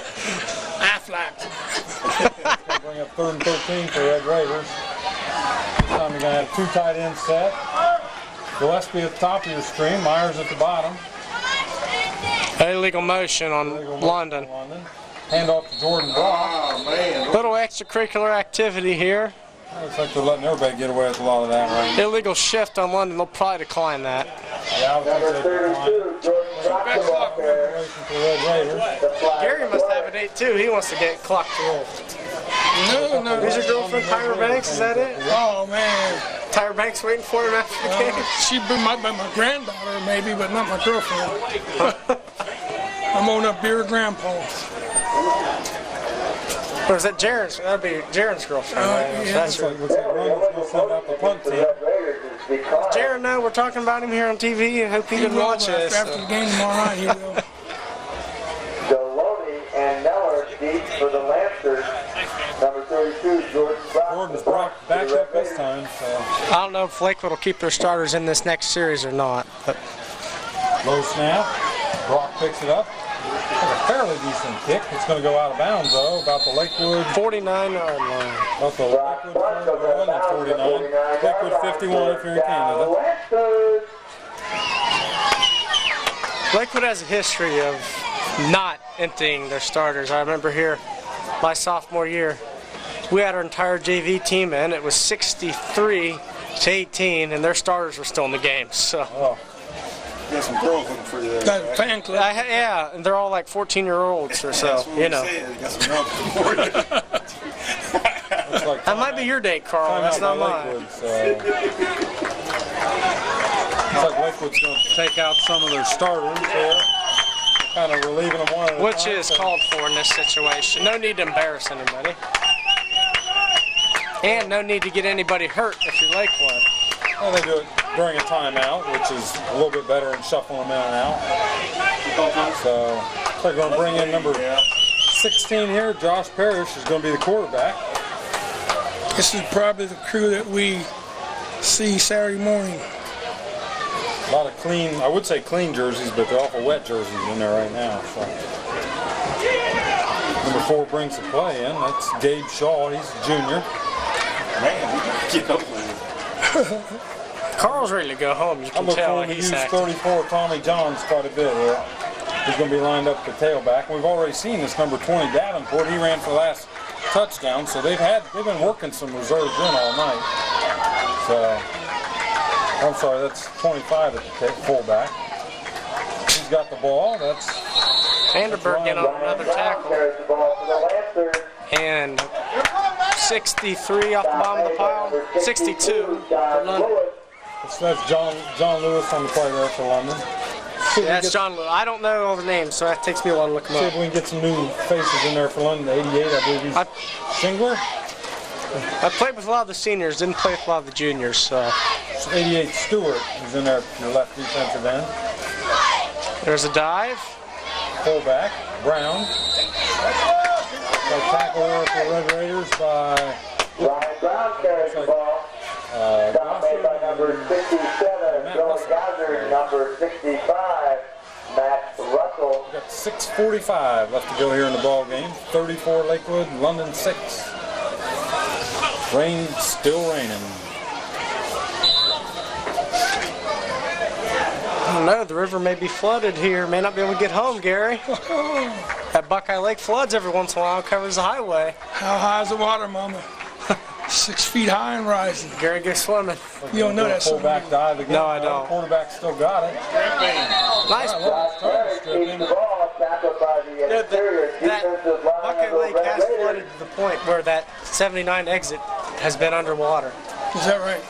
Aflac. Bring up 3rd and 13 for the Red Raiders. This time you're going to have 2 tight ends set. Gillespie at the top of your screen, Myers at the bottom. Illegal motion on London. Hand off to Jordan Brock. Little extracurricular activity here. Looks like they're letting everybody get away with a lot of that right now. Illegal shift on London. They'll probably decline that. Yeah, I would think Number they'd decline. 32, Jordan Brock, the ball carrier. For the Red Raiders. Gary must have a date too. He wants to get clocked to roll. No. Is your girlfriend Tyra Banks? Is that it? Oh, man. Tyra Banks waiting for him after the game? She might be my granddaughter, maybe, but not my girlfriend. I'm on up beer grandpa. Or is that Jaren's? That'd be Jaren's girlfriend. Yeah. That's her. Looks like Ronald's going to send out the punt team. Jaren, no, we're talking about him here on TV. I hope he didn't watch us. After the game tomorrow night, he will. Deloney and Miller deep for the Lancers. Number 32, George Gordon's back up this time. So. I don't know if Lakewood will keep their starters in this next series or not. But Low snap. Brock picks it up. That's a fairly decent kick. It's going to go out of bounds, though, about the Lakewood. 49-yard line. About the Lakewood 41 and 49. Lakewood 51 if you're in Canada. Lakewood has a history of not emptying their starters. I remember here, my sophomore year, we had our entire JV team in. It was 63-18, and their starters were still in the game. So. Oh. You got some girls looking for you there. Got a fan club. Yeah, and they're all like 14-year-olds or so, you know. You got some girls looking for you. Like That might be your date, Carl. That's not mine. Lakewood, so. Looks like Lakewood's going to take out some of their starters here. Kind of relieving them one at a Which time, is so. called for in this situation. No need to embarrass anybody. And no need to get anybody hurt if you're Lakewood. Well, they do it during a timeout, which is a little bit better than shuffling them in and out. So they're going to bring in number 16 here. Josh Parrish is going to be the quarterback. This is probably the crew that we see Saturday morning. A lot of clean, I would say clean jerseys, but they're awful wet jerseys in there right now. So. Number 4 brings the play in. That's Gabe Shaw. He's a junior. Man, keep up with it. Carl's ready to go home. You I can look tell forward to he's use active. 34 Tommy Johns quite a bit here. He's going to be lined up the tailback. We've already seen this number 20 Davenport. He ran for the last touchdown, so they've been working some reserves in all night. So, I'm sorry, that's 25 at the fullback. He's got the ball. That's Vanderberg getting on another tackle. And 63 off the bottom of the pile. 62 for London. that's John Lewis on the play there for London. Yeah, that's John Lewis. I don't know all the names, so that takes me a while to look them See up. if we can get some new faces in there for London. 88, I believe he's Shingler. I played with a lot of the seniors, didn't play with a lot of the juniors. So 88 Stewart is in there, your left defensive end. there's a dive. Fullback, Brown. Tackle there for the Red Raiders by Ryan Brown carries the ball. Stop made by number 67, Joey Gosser, number 65, Matt Russell. got 6:45 left to go here in the ball game. 34 Lakewood, London 6. Rain still raining. I don't know, the river may be flooded here. May not be able to get home, Gary. That Buckeye Lake floods every once in a while, covers the highway. How high is the water, Mama? 6 feet high and rising. Gary goes swimming. You don't know that, son. Fullback dive again. No, I don't. The quarterback still got it. Nice. Keeps the ball, tackled by the interior defensive line Buckeye of the Lake Red has Raiders. flooded to the point where that 79 exit has been underwater. Is that right?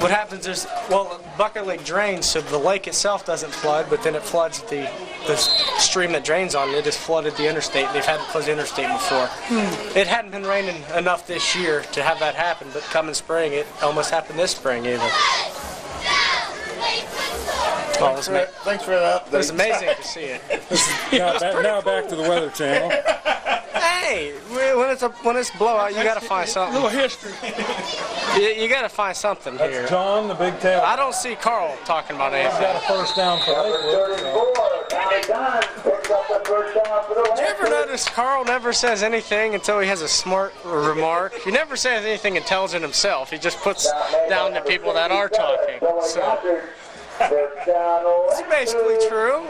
What happens is, well, Buckeye Lake drains, so the lake itself doesn't flood, but then it floods the stream that drains on it. It has flooded the interstate. They've had to close the interstate before. It hadn't been raining enough this year to have that happen, but coming spring, it almost happened this spring even. Oh, Thanks for that. it was amazing to see it. Now back to the Weather Channel. Hey, when it's blowout, you got to find A something. little history. You got to find something here. That's John, the big tail. I don't see Carl talking about He's anything. got a first down for Lakewood. So. 34, Tommy John picks up the first down for the Did you ever Lancers. notice Carl never says anything until he has a smart remark? He never says anything intelligent himself. He just puts down the people that are talking. So it's basically true.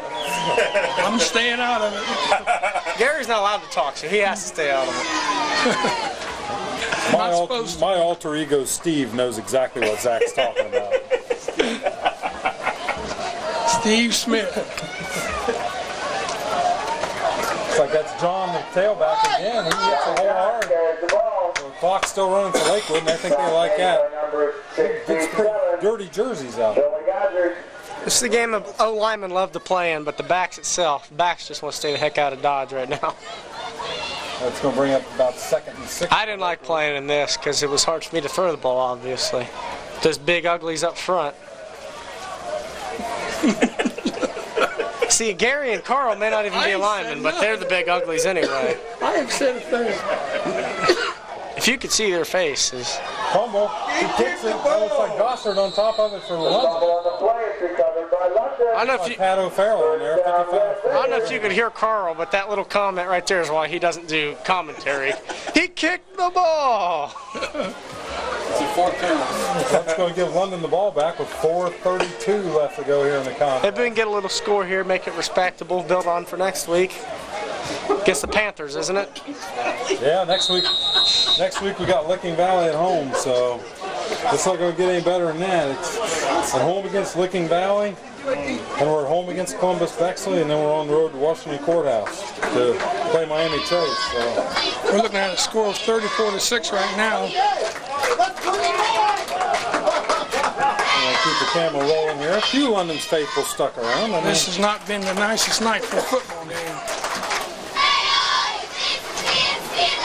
I'm staying out of it. Gary's not allowed to talk, so he has to stay out of it. My alter ego Steve knows exactly what Zach's talking about. Steve Smith. Looks like that's John, the tailback again. He hits a hole hard. carries the ball. The clock's still running for Lakewood, and I think they like that. Number It's 67, pretty dirty jerseys out. Joey Gosser. This is the game of O-linemen love to play in, but the backs just want to stay the heck out of Dodge right now. That's going to bring up about 2nd and 6. I didn't like playing in this because it was hard for me to throw the ball, obviously. Those big uglies up front. See, Gary and Carl may not even be linemen, but they're the big uglies anyway. I have said a thing. If you could see their faces. Fumble. He kicks it. Oh, it's like Gossard on top of it for London. I don't know if you, Pat O'Farrell in there, 55. I don't know if you could hear Carl, but that little comment right there is why he doesn't do commentary. He kicked the ball. That's going to give London the ball back with 4:32 left to go here in the contest. Maybe we can get a little score here, make it respectable, build on for next week. Against the Panthers, isn't it? Yeah, next week we got Licking Valley at home, so it's not going to get any better than that. It's at home against Licking Valley, and we're at home against Columbus Bexley, and then we're on the road to Washington Courthouse to play Miami Trace. So We're looking at a score of 34-6 right now. keep the camera rolling here. A few London's faithful stuck around. This has not been the nicest night for a football game.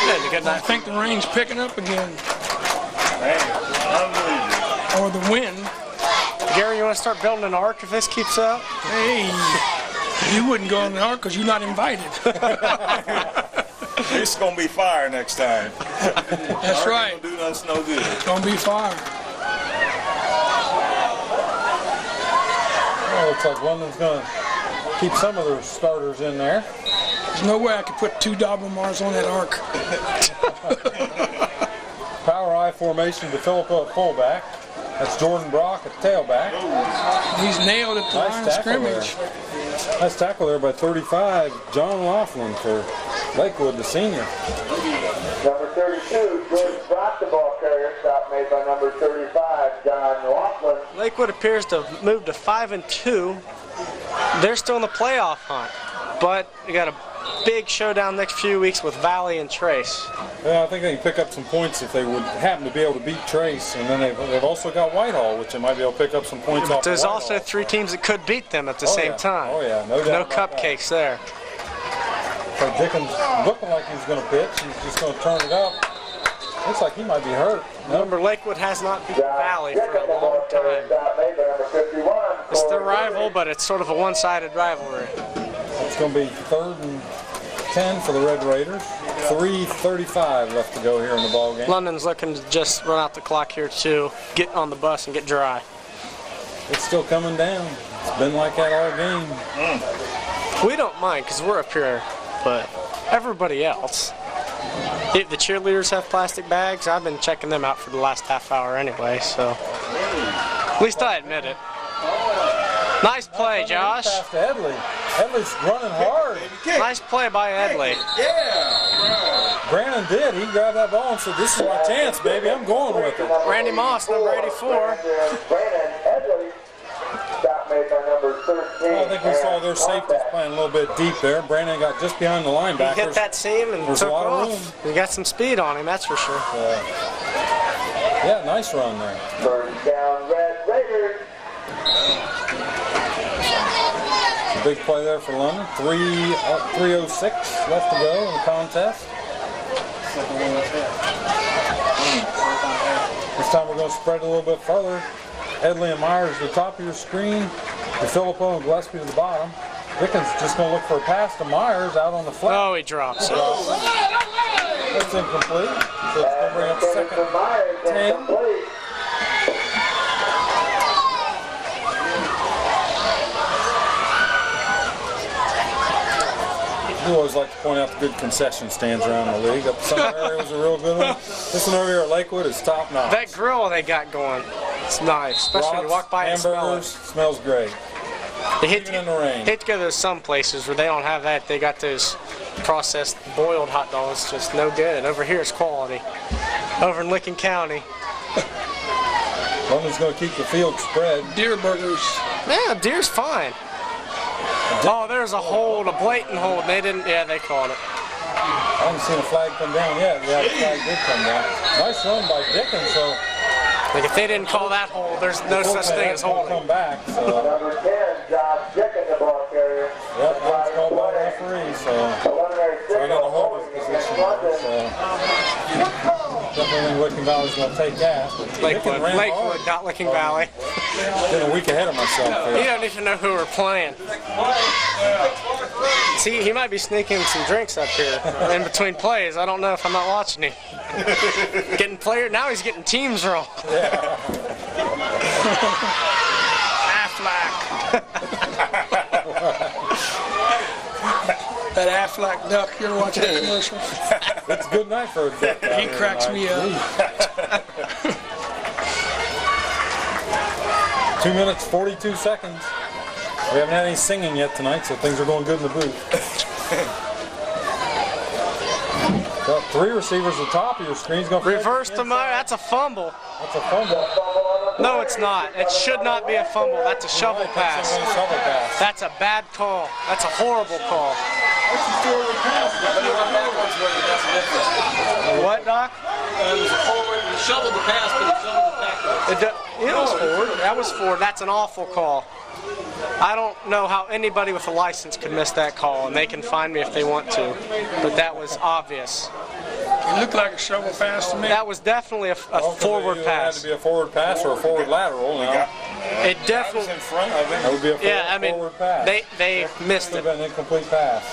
I think the rain's picking up again. Or the wind. Gary, you want to start building an ark if this keeps up? Hey, you wouldn't go in the ark because you're not invited. It's going to be fire next time. That's right. Ain't gonna do us no good. It's going to be fire. Well, looks like London's going to keep some of their starters in there. There's no way I could put 2 Dobermans on that ark. Power I formation to Philippa at fullback. That's Jordan Brock at tailback. He's nailed at the line of scrimmage. Nice tackle there by 35, John Laughlin for Lakewood, the senior. Number 32, Jordan Brock, the ball carrier. Stop made by number 35, John Laughlin. Lakewood appears to have moved to 5-2. They're still in the playoff hunt, but they got a big showdown next few weeks with Valley and Trace. Yeah, I think they can pick up some points if they would happen to be able to beat Trace, and then they've also got Whitehall, which they might be able to pick up some points off. There's of also 3 teams that could beat them at the same time. Oh yeah, no doubt. No about cupcakes there. So Dickens looking like he's going to pitch. He's just going to turn it up. Looks like he might be hurt. Remember, Lakewood has not beaten Valley for a long time. It's their rival, but it's sort of a one-sided rivalry. It's going to be 3rd and 10 for the Red Raiders. 3:35 left to go here in the ball game. London's looking to just run out the clock here to get on the bus and get dry. It's still coming down. It's been like that all game. We don't mind because we're up here, but everybody else. If the cheerleaders have plastic bags, I've been checking them out for the last half hour anyway, so at least I admit it. Nice play, Josh. Pass to Edley. Edley's running hard. Nice play by Edley. Brandon did. He grabbed that ball and said, "This is my chance, baby. I'm going with it." Randy Moss, number 84. Well, I think we saw their safeties playing a little bit deep there. Brandon got just behind the linebackers. He hit that seam and There's took a lot of off. He got some speed on him, that's for sure. Yeah, nice run there. First down, Red Raiders. Big play there for London. 3:06 left to go in the contest. This time we're going to spread it a little bit further. Edley and Myers to the top of your screen. DeFilippo and Gillespie to the bottom. Dickens just going to look for a pass to Myers out on the flat. Oh, he drops it. That's incomplete. So it's going to bring up 2nd and 10. We always like to point out the good concession stands around the league. Up some areas are real good one. This one over here at Lakewood is top notch. That grill they got going, it's nice. Especially when you walk by and smell hamburgers, it. Smells great. They hate Even in the rain. Hate to go to some places where they don't have that. They got those processed boiled hot dogs, just no good. Over here it's quality. Over in Licking County. London's going to keep the field spread. Deer burgers. Yeah, deer's fine. Oh, there's a hold, a blatant hold. They didn't, yeah, they called it. I haven't seen a flag come down yet. Yeah, the flag did come down. Nice run by Dickens. So Like if they didn't call that hole, there's no such thing as holding. Come back. So. Number 10, Josh Dickens, the ball carrier. Yep, that's called by the referee. So right on the holder's position. So definitely Licking Valley's going to take that. Lakewood, not Licking Valley. Been a week ahead of myself here. You don't even know who we're playing. See, he might be sneaking some drinks up here in between plays. I don't know if I'm not watching him. Getting player, now he's getting teams wrong. Yeah. Aflac. That Aflac duck, you ever watch that commercial? It's a good night for a duck. He cracks me up. 2 minutes, 42 seconds. We haven't had any singing yet tonight, so things are going good in the booth. Got 3 receivers at the top of your screen. Reverse to my, that's a fumble. That's a fumble. No, it's not. It should not be a fumble. That's a shovel pass. That's a bad call. That's a horrible call. What, Doc? It was a forward. He shoveled the pass, but he shoveled it backwards. It was forward. That was forward. That's an awful call. I don't know how anybody with a license could miss that call, and they can find me if they want to, but that was obvious. It looked like a shovel pass to me. That was definitely a forward pass. It had to be a forward pass or a forward lateral. Now. It definitely. in front of him. That would be a forward pass. They missed It it. would have been an incomplete pass.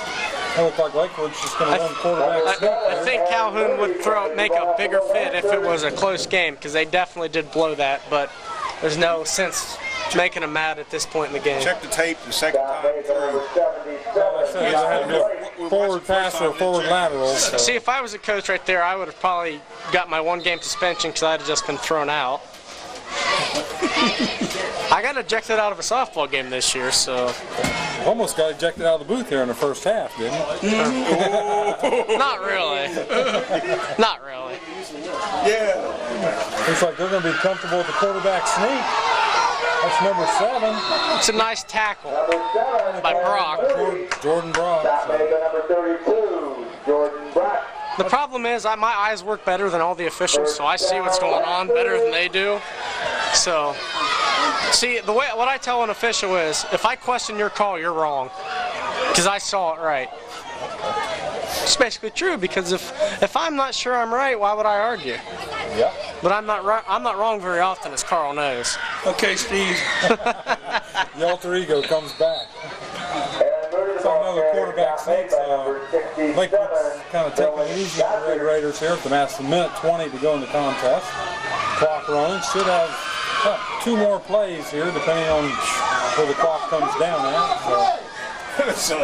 It looked like Lakewood's just going to run quarterback. I think Calhoun would make a bigger fit if it was a close game, because they definitely did blow that, but there's no sense making them mad at this point in the game. Check the tape the second time through. It had to be a forward pass or a forward lateral. So. See, if I was a coach right there, I would have probably got my 1-game suspension because I'd have just been thrown out. I got ejected out of a softball game this year, so. Almost got ejected out of the booth here in the first half, didn't it? Not really. Not really. Yeah. Looks like they're going to be comfortable with the quarterback sneak. That's number 7. It's a nice tackle by Brock. Jordan Brock. Number 32, Jordan Brock. The problem is my eyes work better than all the officials, so I see what's going on better than they do. So, see, what I tell an official is, if I question your call, you're wrong, because I saw it right. It's basically true, because if I'm not sure I'm right, why would I argue? Yep. But I'm not wrong very often, as Carl knows. Okay, Steve. The alter ego comes back. So another quarterback sneak. Lakewood's kind of taking it easy on the Red Raiders here. At the last minute 20 to go in the contest. Clock running. Should have 2 more plays here, depending on where the clock comes down at. So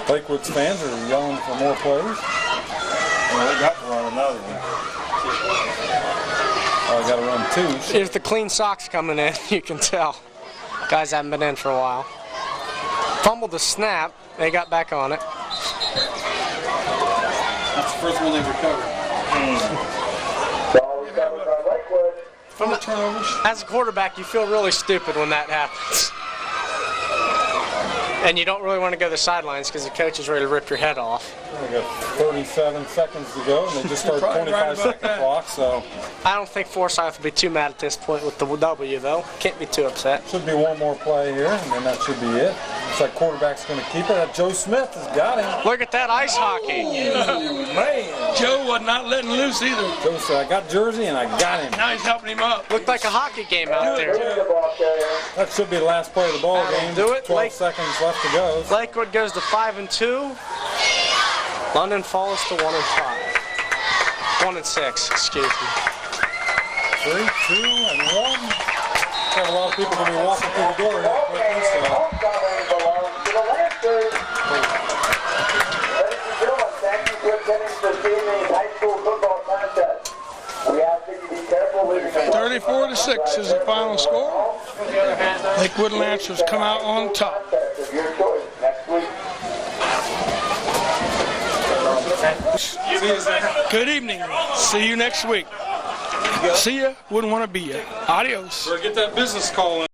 Lakewood's fans are yelling for more plays. Well, they got to run another one. Oh, got to run 2. Here's the clean socks coming in, you can tell. Guys haven't been in for a while. Fumbled the snap, they got back on it. That's the first one they've recovered. As a quarterback, you feel really stupid when that happens. And you don't really want to go to the sidelines because the coach is ready to rip your head off. We got 37 seconds to go, and they just started 25-second clock, so. I don't think Forsyth will be too mad at this point with the W, though. Can't be too upset. Should be one more play here, and then that should be it. Looks like quarterback's going to keep it. Joe Smith has got him. Look at that ice hockey. Man. Joe was not letting loose either. Joe said, I got Jersey, and I got him. Now he's helping him up. Looked like a hockey game out there. That should be the last play of the ball game. Do it. 12 seconds left to go. Lakewood goes to 5-2. London falls to 1-5. 1-6, excuse me. 3, 2, and 1. Have a lot of people going to be walking through the door here quickly, so. Ladies and gentlemen, thank you for attending this evening's high school football contest. We ask that you be careful with your 34-6 is the final score. Lakewood Lancers come out on top. of your choice next week. Good evening. See you next week. See ya. Wouldn't want to be ya. Adios. Better get that business call in.